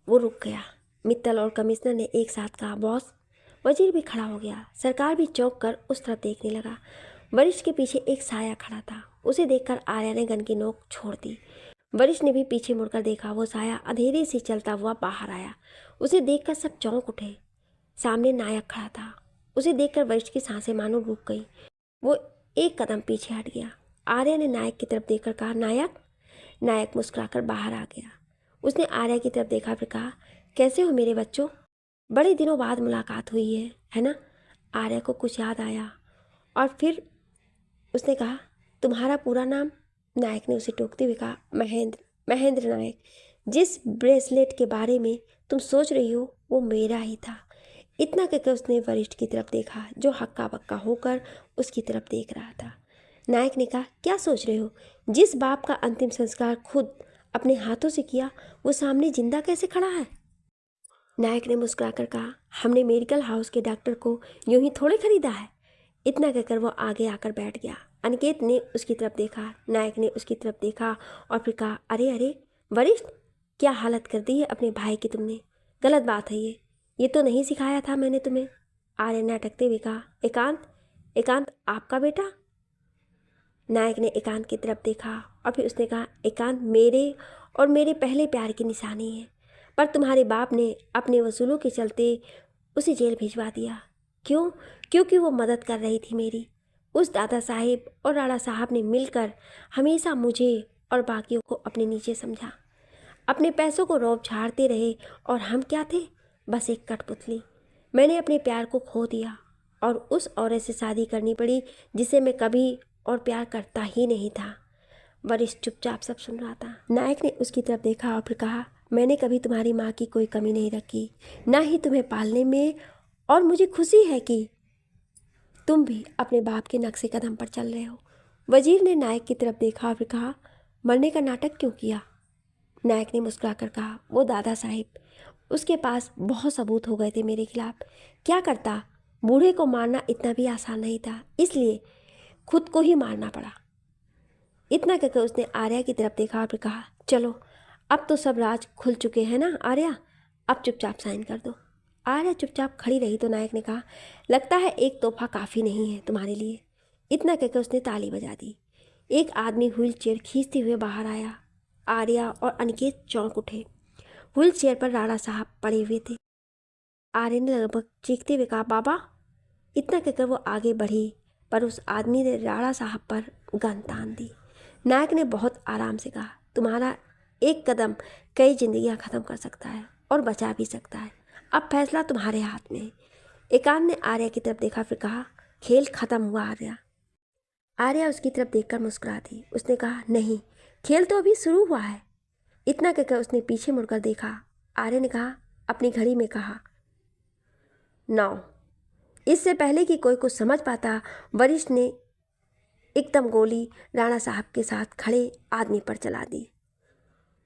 वो रुक गया। मित्तल और कमिश्नर ने एक साथ कहा, बॉस। वजीर भी खड़ा हो गया। सरकार भी चौंक कर उस तरफ देखने लगा। वरिष्ठ के पीछे एक साया खड़ा था। उसे देखकर आर्या ने गन की नोक छोड़ दी। वरिष्ठ ने भी पीछे मुड़कर देखा। वो साया अंधेरे से चलता हुआ बाहर आया। उसे देखकर सब चौंक उठे। सामने नायक खड़ा था। उसे देखकर वरिष्ठ की सांसें मानो रुक गई। वो एक कदम पीछे हट गया। आर्या ने नायक की तरफ देखकर कहा, नायक। नायक मुस्कुराकर बाहर आ गया। उसने आर्या की तरफ देखा, फिर कहा, कैसे हो मेरे बच्चों, बड़े दिनों बाद मुलाकात हुई है ना। आर्या को कुछ याद आया और फिर उसने कहा, तुम्हारा पूरा नाम। नायक ने उसे टोकते हुए कहा, महेंद्र। महेंद्र नायक। जिस ब्रेसलेट के बारे में तुम सोच रही हो वो मेरा ही था। इतना कहकर उसने वरिष्ठ की तरफ देखा, जो हक्का बक्का होकर उसकी तरफ देख रहा था। नायक ने कहा, क्या सोच रहे हो, जिस बाप का अंतिम संस्कार खुद अपने हाथों से किया वो सामने जिंदा कैसे खड़ा है। नायक ने मुस्कुराकर कहा, हमने मेडिकल हाउस के डॉक्टर को यूं ही थोड़े खरीदा है। इतना कहकर वो आगे आकर बैठ गया। अनिकेत ने उसकी तरफ देखा। नायक ने उसकी तरफ देखा और फिर कहा, अरे अरे वरिष्ठ, क्या हालत कर दी है अपने भाई की तुमने। गलत बात है ये तो नहीं सिखाया था मैंने तुम्हें। आर्य ने अटकते हुए कहा, एकांत। एकांत आपका बेटा। नायक ने एकांत की तरफ देखा और फिर उसने कहा, एकांत मेरे और मेरे पहले प्यार की निशानी है, पर तुम्हारे बाप ने अपने वसूलों के चलते उसे जेल भिजवा दिया। क्यों? क्योंकि वो मदद कर रही थी मेरी। उस दादा साहिब और राणा साहब ने मिलकर हमेशा मुझे और बाकियों को अपने नीचे समझा। अपने पैसों को रौब झाड़ते रहे और हम क्या थे, बस एक कठपुतली। मैंने अपने प्यार को खो दिया और उस औरत से शादी करनी पड़ी जिसे मैं कभी और प्यार करता ही नहीं था। वरिष्ठ चुपचाप सब सुन रहा था। नायक ने उसकी तरफ देखा और फिर कहा, मैंने कभी तुम्हारी माँ की कोई कमी नहीं रखी, ना ही तुम्हें पालने में, और मुझे खुशी है कि तुम भी अपने बाप के नक्शे कदम पर चल रहे हो। वजीर ने नायक की तरफ देखा और फिर कहा, मरने का नाटक क्यों किया? नायक ने मुस्कुराकर कहा, वो दादा साहिब, उसके पास बहुत सबूत हो गए थे मेरे खिलाफ। क्या करता, बूढ़े को मारना इतना भी आसान नहीं था, इसलिए खुद को ही मारना पड़ा। इतना कहकर उसने आर्या की तरफ देखा और फिर कहा, चलो अब तो सब राज खुल चुके हैं ना आर्या, अब चुपचाप साइन कर दो। आर्या चुपचाप खड़ी रही तो नायक ने कहा, लगता है एक तोहफा काफ़ी नहीं है तुम्हारे लिए। इतना कहकर उसने ताली बजा दी। एक आदमी व्हील चेयर खींचते हुए बाहर आया। आर्या और अनिकेत चौंक उठे। व्हील चेयर पर राणा साहब पड़े हुए थे। आर्या ने लगभग चीखते हुए कहा, बाबा। इतना कहकर वो आगे बढ़ी, पर उस आदमी ने राणा साहब पर गन तान दी। नायक ने बहुत आराम से कहा, तुम्हारा एक कदम कई जिंदगियां ख़त्म कर सकता है और बचा भी सकता है। अब फैसला तुम्हारे हाथ में है। एकांत ने आर्या की तरफ देखा, फिर कहा, खेल ख़त्म हुआ आर्या। आर्या उसकी तरफ देखकर मुस्कुरा दी। उसने कहा, नहीं, खेल तो अभी शुरू हुआ है। इतना कहकर उसने पीछे मुड़कर देखा। आर्या ने कहा, अपनी घड़ी में कहा, 9। इससे पहले कि कोई कुछ समझ पाता, वरिष्ठ ने एकदम गोली राणा साहब के साथ खड़े आदमी पर चला दी।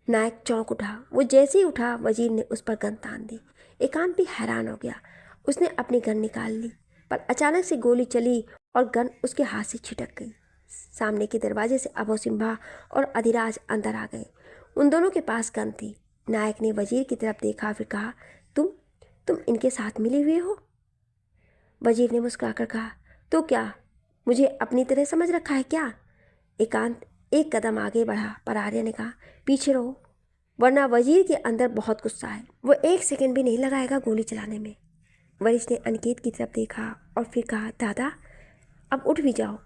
नायक चौंक उठा। वो जैसे ही उठा, वजीर ने उस पर गन तान दी। एकांत भी हैरान हो गया। उसने अपनी गन निकाल ली, पर अचानक से गोली चली और गन उसके हाथ से छिटक गई। सामने के दरवाजे से अबू सिम्बा और अधिराज अंदर आ गए। उन दोनों के पास गन थी। नायक ने वजीर की तरफ देखा, फिर कहा, तुम इनके साथ मिले हुए हो? वजीर ने मुस्कुराकर कहा, तो क्या मुझे अपनी तरह समझ रखा है क्या? एकांत एक कदम आगे बढ़ा, पर आर्या ने कहा, पीछे रहो, वरना वजीर के अंदर बहुत गुस्सा है, वो एक सेकंड भी नहीं लगाएगा गोली चलाने में। वरिष्ठ ने अनिकेत की तरफ देखा और फिर कहा, दादा अब उठ भी जाओ।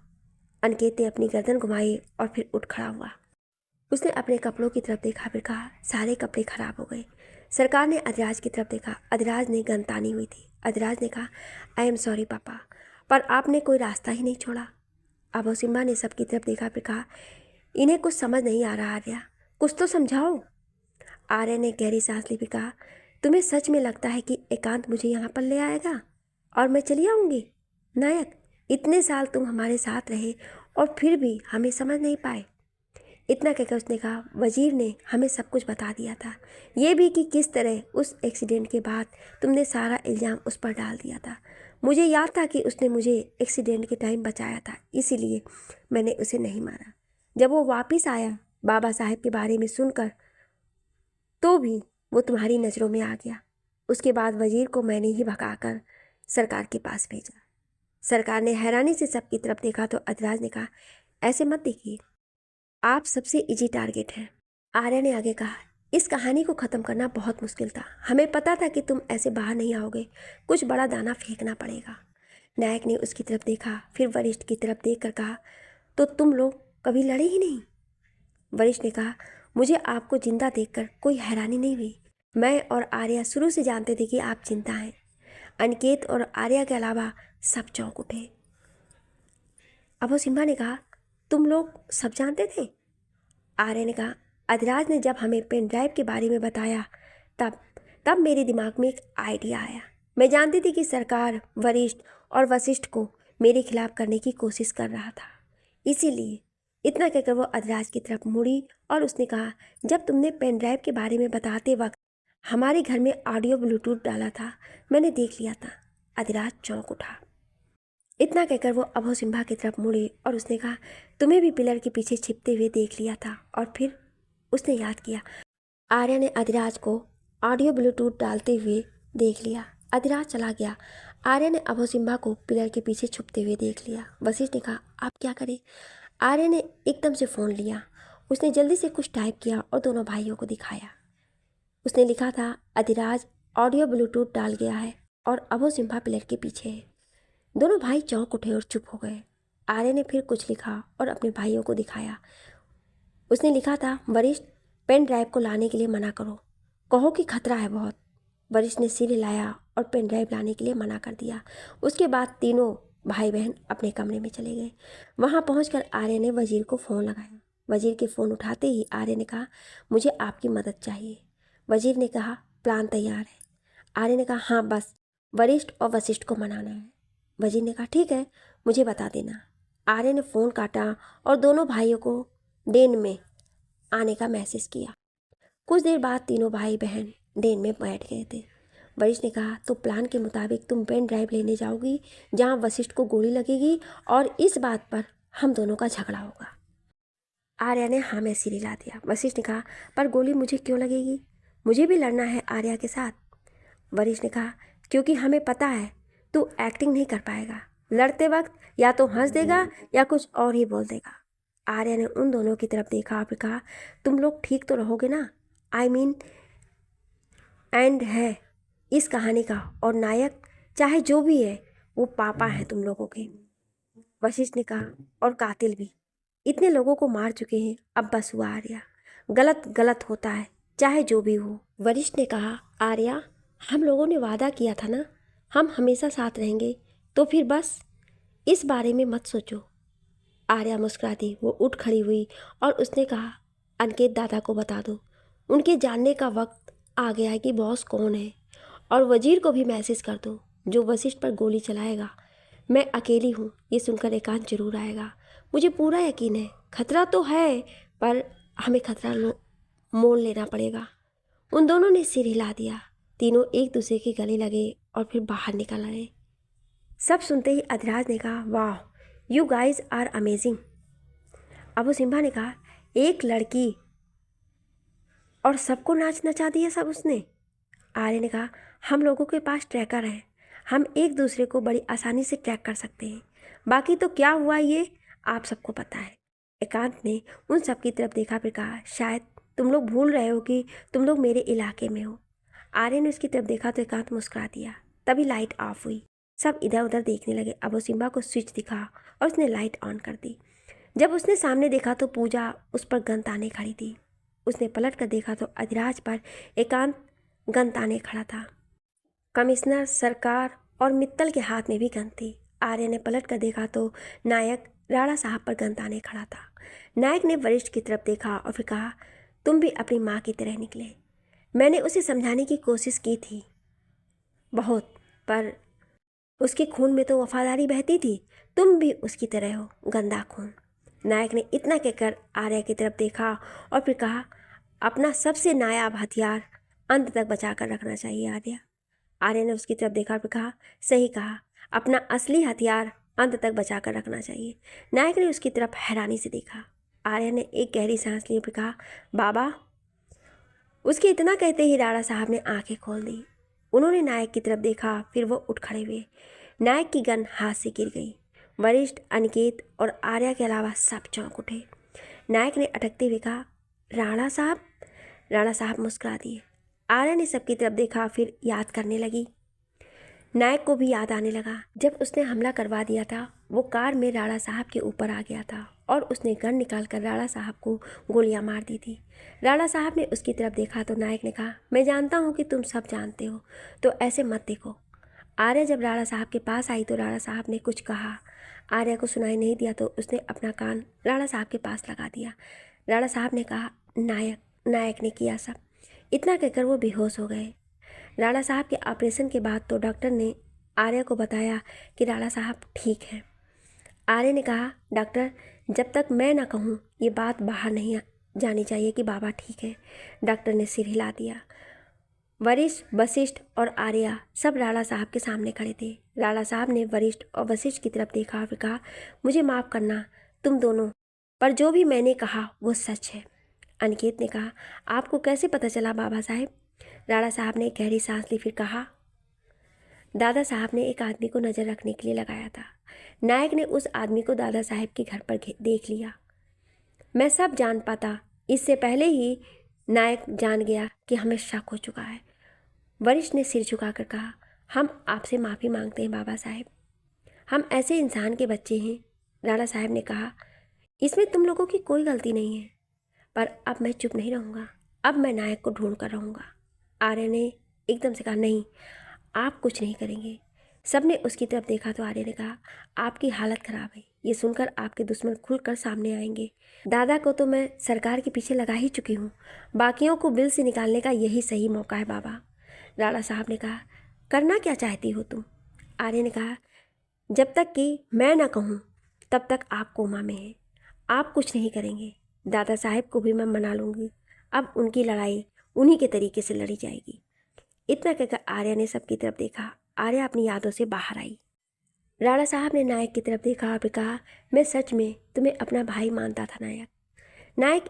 अनिकेत ने अपनी गर्दन घुमाई और फिर उठ खड़ा हुआ। उसने अपने कपड़ों की तरफ देखा, फिर कहा, सारे कपड़े खराब हो गए। सरकार ने अधिराज की तरफ देखा। अधिराज ने गन तानी हुई थी। अधिराज ने कहा, आई एम सॉरी पापा, पर आपने कोई रास्ता ही नहीं छोड़ा। अबू सिम्बा ने सबकी तरफ देखा, फिर कहा, इन्हें कुछ समझ नहीं आ रहा आर्या, कुछ तो समझाओ। आर्या ने गहरी सांस ली, फिर कहा, तुम्हें सच में लगता है कि एकांत मुझे यहाँ पर ले आएगा और मैं चली आऊँगी? नायक, इतने साल तुम हमारे साथ रहे और फिर भी हमें समझ नहीं पाए। इतना कहकर उसने कहा, वजीर ने हमें सब कुछ बता दिया था, ये भी कि किस तरह उस एक्सीडेंट के बाद तुमने सारा इल्ज़ाम उस पर डाल दिया था। मुझे याद था कि उसने मुझे एक्सीडेंट के टाइम बचाया था, इसीलिए मैंने उसे नहीं मारा। जब वो वापस आया बाबा साहेब के बारे में सुनकर, तो भी वो तुम्हारी नज़रों में आ गया। उसके बाद वजीर को मैंने ही भगाकर सरकार के पास भेजा। सरकार ने हैरानी से सबकी तरफ देखा तो अधिराज ने कहा, ऐसे मत देखिए, आप सबसे इजी टारगेट हैं। आर्या ने आगे कहा, इस कहानी को ख़त्म करना बहुत मुश्किल था। हमें पता था कि तुम ऐसे बाहर नहीं आओगे, कुछ बड़ा दाना फेंकना पड़ेगा। नायक ने उसकी तरफ देखा, फिर वरिष्ठ की तरफ देखकर कहा, तो तुम लोग कभी लड़े ही नहीं? वरिष्ठ ने कहा, मुझे आपको जिंदा देखकर कोई हैरानी नहीं हुई। मैं और आर्या शुरू से जानते थे कि आप जिंदा हैं। अनिकेत और आर्या के अलावा सब चौंक उठे। अबू सिम्बा ने कहा, तुम लोग सब जानते थे? आर्या ने कहा, अधिराज ने जब हमें पेन ड्राइव के बारे में बताया, तब मेरे दिमाग में एक आइडिया आया। मैं जानती थी कि सरकार वरिष्ठ और वशिष्ठ को मेरे खिलाफ करने की कोशिश कर रहा था, इसीलिए। इतना कहकर वो अधिराज की तरफ मुड़ी और उसने कहा, जब तुमने पेन ड्राइव के बारे में बताते वक्त हमारे घर में ऑडियो ब्लूटूथ डाला था, मैंने देख लिया था। अधिराज चौंक उठा। इतना कहकर वो अबू सिम्बा की तरफ मुड़ी और उसने कहा, तुम्हें भी पिलर के पीछे छिपते हुए देख लिया था। और फिर उसने याद किया, आर्या ने अधिराज को ऑडियो ब्लूटूथ डालते हुए देख लिया। अधिराज चला गया। आर्या ने अबू सिम्बा को पिलर के पीछे छुपते हुए देख लिया। वशिष्ठ ने कहा, आप क्या करें? आर्या ने एकदम से फ़ोन लिया। उसने जल्दी से कुछ टाइप किया और दोनों भाइयों को दिखाया। उसने लिखा था, अधिराज ऑडियो ब्लूटूथ डाल गया है और अबू सिम्बा पिलर के पीछे है। दोनों भाई चौंक उठे और चुप हो गए। आर्या ने फिर कुछ लिखा और अपने भाइयों को दिखाया। उसने लिखा था, वरिष्ठ पेन ड्राइव को लाने के लिए मना करो, कहो कि खतरा है बहुत। वरिष्ठ ने सिर हिलाया और पेन ड्राइव लाने के लिए मना कर दिया। उसके बाद तीनों भाई बहन अपने कमरे में चले गए। वहाँ पहुँचकर आर्य ने वजीर को फ़ोन लगाया। वजीर के फ़ोन उठाते ही आर्य ने कहा, मुझे आपकी मदद चाहिए। वजीर ने कहा, प्लान तैयार है। आर्य ने कहा, हाँ, बस वरिष्ठ और वशिष्ठ को मनाना है। वजीर ने कहा, ठीक है, मुझे बता देना। आर्य ने फ़ोन काटा और दोनों भाइयों को डेन में आने का मैसेज किया। कुछ देर बाद तीनों भाई बहन डेन में बैठ गए थे। वरिष्ठ ने कहा, तो प्लान के मुताबिक तुम पेन ड्राइव लेने जाओगी जहाँ वशिष्ठ को गोली लगेगी और इस बात पर हम दोनों का झगड़ा होगा। आर्या ने हाँ में सिर हिला दिया। वशिष्ठ ने कहा, पर गोली मुझे क्यों लगेगी? मुझे भी लड़ना है आर्या के साथ। वरिष्ठ ने कहा, क्योंकि हमें पता है तू एक्टिंग नहीं कर पाएगा। लड़ते वक्त या तो हंस देगा या कुछ और ही बोल देगा। आर्या ने उन दोनों की तरफ देखा और कहा, तुम लोग ठीक तो रहोगे ना? आई मीन एंड है इस कहानी का, और नायक चाहे जो भी है वो पापा हैं तुम लोगों के। वशिष्ठ ने कहा, और कातिल भी। इतने लोगों को मार चुके हैं, अब बस हुआ आर्या। गलत गलत होता है, चाहे जो भी हो। वरिष्ठ ने कहा, आर्या, हम लोगों ने वादा किया था ना, हम हमेशा साथ रहेंगे, तो फिर बस इस बारे में मत सोचो। आर्या मुस्कुराती वो उठ खड़ी हुई और उसने कहा, अनिकेत दादा को बता दो, उनके जानने का वक्त आ गया है कि बॉस कौन है, और वजीर को भी मैसेज कर दो जो वशिष्ठ पर गोली चलाएगा। मैं अकेली हूँ, ये सुनकर एकांत जरूर आएगा। मुझे पूरा यकीन है, खतरा तो है पर हमें खतरा मोल लेना पड़ेगा। उन दोनों ने सिर हिला दिया। तीनों एक दूसरे के गले लगे और फिर बाहर निकल आए। सब सुनते ही अधिराज ने कहा, वाह, you guys are amazing. Abu Simba ने कहा, एक लड़की और सबको नाच नचा दिया सब उसने। आर्य ने कहा, हम लोगों के पास ट्रैकर है, हम एक दूसरे को बड़ी आसानी से ट्रैक कर सकते हैं। बाकी तो क्या हुआ ये आप सबको पता है। एकांत ने उन सब की तरफ देखा, फिर कहा, शायद तुम लोग भूल रहे हो कि तुम लोग मेरे इलाके में हो। आर्य ने उसकी तरफ देखा तो एकांत मुस्कुरा दिया। तभी लाइट ऑफ हुई। सब इधर उधर देखने लगे। अबू सिम्बा को स्विच दिखा और उसने लाइट ऑन कर दी। जब उसने सामने देखा तो पूजा उस पर गन ताने खड़ी थी। उसने पलट कर देखा तो अधिराज पर एकांत गन ताने खड़ा था। कमिश्नर, सरकार और मित्तल के हाथ में भी गन थी। आर्य ने पलट कर देखा तो नायक राणा साहब पर गन ताने खड़ा था। नायक ने वरिष्ठ की तरफ देखा और फिर कहा, तुम भी अपनी माँ की तरह निकले। मैंने उसे समझाने की कोशिश की थी बहुत, पर उसके खून में तो वफादारी बहती थी। तुम भी उसकी तरह हो, गंदा खून। नायक ने इतना कहकर आर्य की तरफ देखा और फिर कहा, अपना सबसे नायाब हथियार अंत तक बचा कर रखना चाहिए आर्य। आर्य ने उसकी तरफ देखा फिर कहा, सही कहा, अपना असली हथियार अंत तक बचा कर रखना चाहिए। नायक ने उसकी तरफ हैरानी से देखा। आर्य ने एक गहरी सांस ली फिर कहा, बाबा। उसके इतना कहते ही राणा साहब ने आंखें खोल दी। उन्होंने नायक की तरफ देखा, फिर वो उठ खड़े हुए। नायक की गन हाथ से गिर गई। वरिष्ठ, अनिकेत और आर्या के अलावा सब चौंक उठे। नायक ने अटकते हुए कहा, राणा साहब। राणा साहब मुस्कुरा दिए। आर्या ने सबकी तरफ देखा, फिर याद करने लगी। नायक को भी याद आने लगा, जब उसने हमला करवा दिया था वो कार में राणा साहब के ऊपर आ गया था और उसने गन निकालकर राणा साहब को गोलियां मार दी थी। राणा साहब ने उसकी तरफ देखा तो नायक ने कहा, मैं जानता हूँ कि तुम सब जानते हो, तो ऐसे मत देखो। आर्या जब राणा साहब के पास आई तो राणा साहब ने कुछ कहा। आर्या को सुनाई नहीं दिया तो उसने अपना कान राणा साहब के पास लगा दिया। राणा साहब ने कहा, नायक। नायक ने किया सब। इतना कहकर वो बेहोश हो गए। राणा साहब के ऑपरेशन के बाद तो डॉक्टर ने आर्या को बताया कि राणा साहब ठीक हैं। आर्य ने कहा, डॉक्टर, जब तक मैं ना कहूँ ये बात बाहर नहीं जानी चाहिए कि बाबा ठीक है। डॉक्टर ने सिर हिला दिया। वरिष्ठ, वशिष्ठ और आर्या सब राणा साहब के सामने खड़े थे। राणा साहब ने वरिष्ठ और वशिष्ठ की तरफ देखा और कहा, मुझे माफ़ करना तुम दोनों, पर जो भी मैंने कहा वो सच है। अनिकेत ने कहा, आपको कैसे पता चला बाबा साहब? राणा साहब ने गहरी सांस ली, फिर कहा, दादा साहब ने एक आदमी को नज़र रखने के लिए लगाया था। नायक ने उस आदमी को दादा साहब के घर पर देख लिया। मैं सब जान पाता, इससे पहले ही नायक जान गया कि हमें शक हो चुका है। वरिष्ठ ने सिर झुकाकर कहा, हम आपसे माफ़ी मांगते हैं बाबा साहब, हम ऐसे इंसान के बच्चे हैं। राणा साहब ने कहा, इसमें तुम लोगों की कोई गलती नहीं है, पर अब मैं चुप नहीं रहूँगा। अब मैं नायक को ढूंढ कर रहूँगा। आर्या ने एकदम से कहा, नहीं, आप कुछ नहीं करेंगे। सबने उसकी तरफ देखा तो आर्या ने कहा, आपकी हालत ख़राब है, ये सुनकर आपके दुश्मन खुलकर सामने आएंगे। दादा को तो मैं सरकार के पीछे लगा ही चुकी हूँ, बाकियों को बिल से निकालने का यही सही मौका है बाबा। राणा साहब ने कहा, करना क्या चाहती हो तुम? आर्या ने कहा, जब तक कि मैं ना कहूँ तब तक आप कोमा में हैं, आप कुछ नहीं करेंगे। दादा साहब को भी मैं मना लूँगी, अब उनकी लड़ाई उन्हीं के तरीके से लड़ी जाएगी। इतना कहकर आर्या ने सबकी तरफ देखा। आर्या अपनी यादों से बाहर आई। राणा साहब ने नायक की तरफ देखा और कहा, मैं सच में तुम्हें अपना भाई मानता था नायक। नायक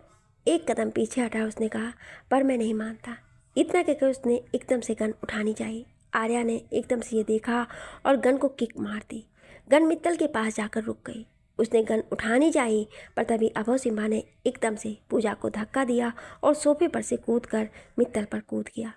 एक कदम पीछे हटा। उसने कहा, पर मैं नहीं मानता। इतना कहकर उसने एकदम से गन उठानी चाहिए। आर्या ने एकदम से ये देखा और गन को किक मार दी। गन मित्तल के पास जाकर रुक गई। उसने गन उठानी चाहिए, पर तभी अभय सिम्हा ने एकदम से पूजा को धक्का दिया और सोफे पर से कूदकर मित्तल पर कूद गया।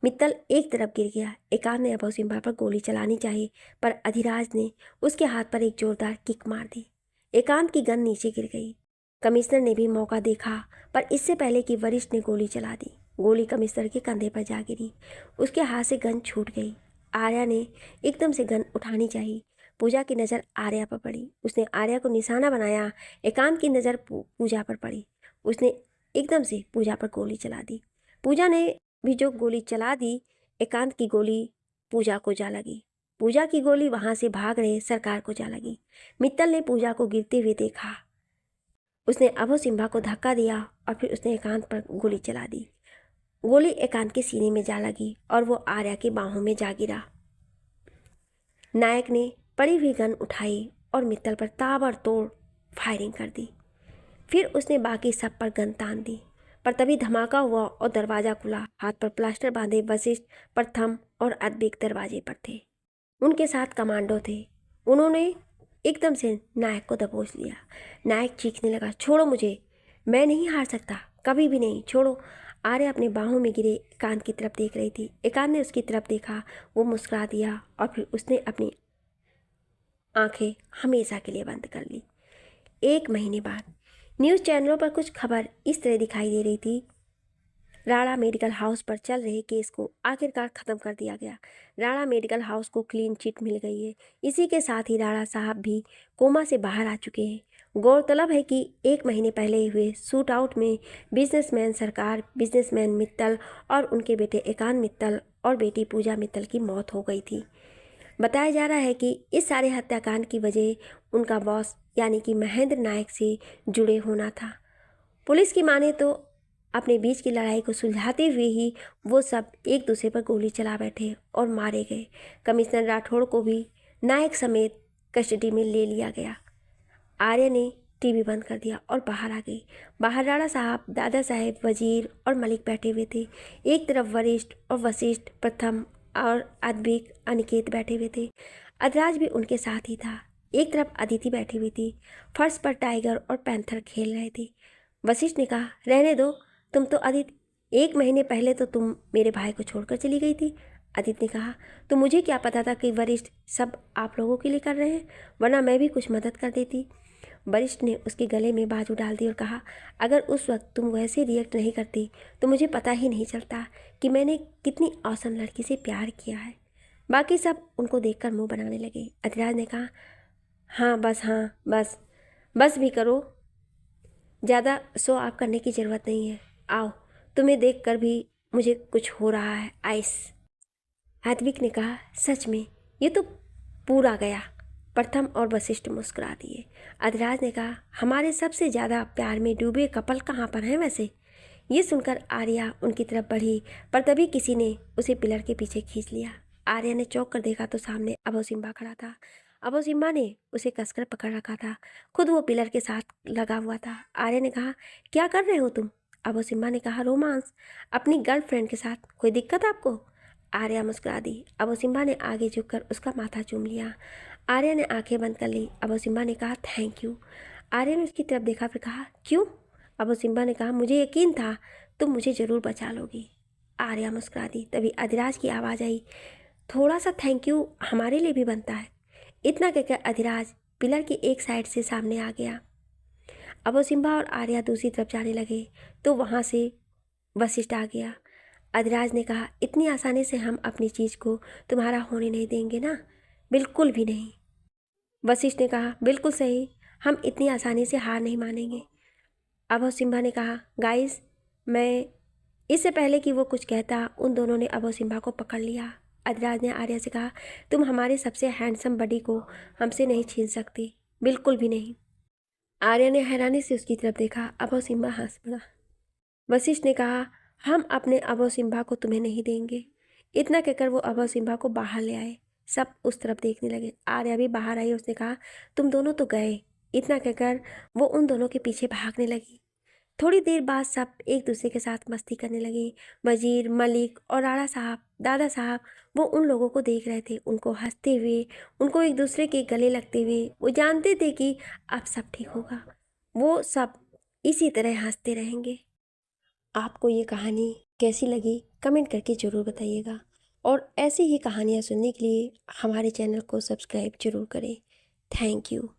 मित्तल एक तरफ गिर गया। एकांत ने अभय सिम्हा पर गोली चलानी चाहिए, पर अधिराज ने उसके हाथ पर एक जोरदार किक मार दी। एकांत की गन नीचे गिर गई। कमिश्नर ने भी मौका देखा, पर इससे पहले कि वरिष्ठ ने गोली चला दी। गोली कमिश्नर के कंधे पर जा गिरी। उसके हाथ से गन छूट गई। आर्या ने एकदम से गन उठानी चाहिए। पूजा की नज़र आर्या पर पड़ी। उसने आर्या को निशाना बनाया। एकांत की नज़र पूजा पर पड़ी। उसने एकदम से पूजा पर गोली चला दी। पूजा ने भी जो गोली चला दी, एकांत की गोली पूजा को जा लगी। पूजा की गोली वहां से भाग रहे सरकार को जा लगी। मित्तल ने पूजा को गिरते हुए देखा। उसने अभय सिम्हा को धक्का दिया और फिर उसने एकांत पर गोली चला दी। गोली एकांत के सीने में जा लगी और वो आर्या की बाहों में जा गिरा। नायक ने पड़ी हुई गन उठाई और मित्तल पर ताबड़तोड़ फायरिंग कर दी। फिर उसने बाकी सब पर गन तान दी, पर तभी धमाका हुआ और दरवाज़ा खुला। हाथ पर प्लास्टर बांधे वशिष्ठ, प्रथम और अद्विक दरवाजे पर थे। उनके साथ कमांडो थे। उन्होंने एकदम से नायक को दबोच लिया। नायक चीखने लगा, छोड़ो मुझे, मैं नहीं हार सकता, कभी भी नहीं, छोड़ो। आर्या अपने बाहों में गिरे एकांत की तरफ देख रही थी। एकांत ने उसकी तरफ देखा, वो मुस्कुरा दिया और फिर उसने अपनी आंखें हमेशा के लिए बंद कर ली। 1 महीने बाद न्यूज़ चैनलों पर कुछ खबर इस तरह दिखाई दे रही थी, राणा मेडिकल हाउस पर चल रहे केस को आखिरकार ख़त्म कर दिया गया। राणा मेडिकल हाउस को क्लीन चिट मिल गई है। इसी के साथ ही राणा साहब भी कोमा से बाहर आ चुके हैं। गौरतलब है कि 1 महीने पहले हुए शूट आउट में बिजनेसमैन सरकार, बिजनेसमैन मित्तल और उनके बेटे एकांत मित्तल और बेटी पूजा मित्तल की मौत हो गई थी। बताया जा रहा है कि इस सारे हत्याकांड की वजह उनका बॉस यानी कि महेंद्र नायक से जुड़े होना था। पुलिस की माने तो अपने बीच की लड़ाई को सुलझाते हुए ही वो सब एक दूसरे पर गोली चला बैठे और मारे गए। कमिश्नर राठौड़ को भी नायक समेत कस्टडी में ले लिया गया। आर्या ने टीवी बंद कर दिया और बाहर आ गई। बाहर राणा साहब, दादा साहेब, वजीर और मलिक बैठे हुए थे। एक तरफ वरिष्ठ और वशिष्ठ, प्रथम और अद्विक, अनिकेत बैठे हुए थे। अदराज भी उनके साथ ही था। एक तरफ अदिति बैठी हुई थी। फर्श पर टाइगर और पैंथर खेल रहे थे। वशिष्ठ ने कहा, रहने दो, तुम तो अदिति, 1 महीने पहले तो तुम मेरे भाई को छोड़कर चली गई थी। अदिति ने कहा, तो मुझे क्या पता था कि वरिष्ठ सब आप लोगों के लिए कर रहे हैं, वरना मैं भी कुछ मदद कर देती। वरिष्ठ ने उसके गले में बाजू डाल दी और कहा, अगर उस वक्त तुम वैसे रिएक्ट नहीं करती तो मुझे पता ही नहीं चलता कि मैंने कितनी औसम लड़की से प्यार किया है। बाकी सब उनको देखकर मुंह बनाने लगे। अधिराज ने कहा, हाँ बस बस भी करो, ज़्यादा शो ऑफ करने की ज़रूरत नहीं है। आओ, तुम्हें देखकर भी मुझे कुछ हो रहा है। आइस। हात्विक ने कहा, सच में ये तो पूरा गया। प्रथम और वशिष्ठ मुस्कुरा दिए। अधिराज ने कहा, हमारे सबसे ज़्यादा प्यार में डूबे कपल कहाँ पर हैं वैसे? ये सुनकर आर्या उनकी तरफ बढ़ी, पर तभी किसी ने उसे पिलर के पीछे खींच लिया। आर्या ने चौंक कर देखा तो सामने अभय सिम्हा खड़ा था। अभय सिम्हा ने उसे कसकर पकड़ रखा था। खुद वो पिलर के साथ लगा हुआ था। आर्या ने कहा, क्या कर रहे हो तुम? अभय सिम्हा ने कहा, रोमांस अपनी गर्लफ्रेंड के साथ। कोई दिक्कत आपको? आर्या मुस्कुरा दी। अभय सिम्हा ने आगे झुककर उसका माथा चूम लिया। आर्या ने आंखें बंद कर ली। अभय सिम्हा ने कहा, थैंक यू। आर्या ने उसकी तरफ देखा, फिर कहा, क्यों? अभय सिम्हा ने कहा, मुझे यकीन था तुम मुझे ज़रूर बचा लोगी। आर्या मुस्कुरा दी। तभी अधिराज की आवाज़ आई, थोड़ा सा थैंक यू हमारे लिए भी बनता है। इतना कहकर अधिराज पिलर की एक साइड से सामने आ गया। अभय सिम्हा और आर्या दूसरी तरफ जाने लगे तो वहाँ से वशिष्ठ आ गया। अधिराज ने कहा, इतनी आसानी से हम अपनी चीज़ को तुम्हारा होने नहीं देंगे ना? बिल्कुल भी नहीं। वशिष्ठ ने कहा, बिल्कुल सही, हम इतनी आसानी से हार नहीं मानेंगे। अभय सिम्हा ने कहा, गाइस, मैं इससे पहले कि वो कुछ कहता, उन दोनों ने अभय सिम्हा को पकड़ लिया। अधिराज ने आर्या से कहा, तुम हमारे सबसे हैंडसम बडी को हमसे नहीं छीन सकती, बिल्कुल भी नहीं। आर्या ने हैरानी से उसकी तरफ देखा। अभय सिम्हा हंस पड़ा। वशिष्ठ ने कहा, हम अपने अभय सिम्हा को तुम्हें नहीं देंगे। इतना कहकर वो अभय सिम्हा को बाहर ले आए। सब उस तरफ देखने लगे। आर्या भी बाहर आई। उसने कहा, तुम दोनों तो गए। इतना कहकर वो उन दोनों के पीछे भागने लगी। थोड़ी देर बाद सब एक दूसरे के साथ मस्ती करने लगे। वजीर, मलिक और राणा साहब, दादा साहब, वो उन लोगों को देख रहे थे, उनको हंसते हुए, उनको एक दूसरे के गले लगते हुए। वो जानते थे कि अब सब ठीक होगा, वो सब इसी तरह हंसते रहेंगे। आपको ये कहानी कैसी लगी कमेंट करके ज़रूर बताइएगा, और ऐसी ही कहानियाँ सुनने के लिए हमारे चैनल को सब्सक्राइब जरूर करें। Thank you.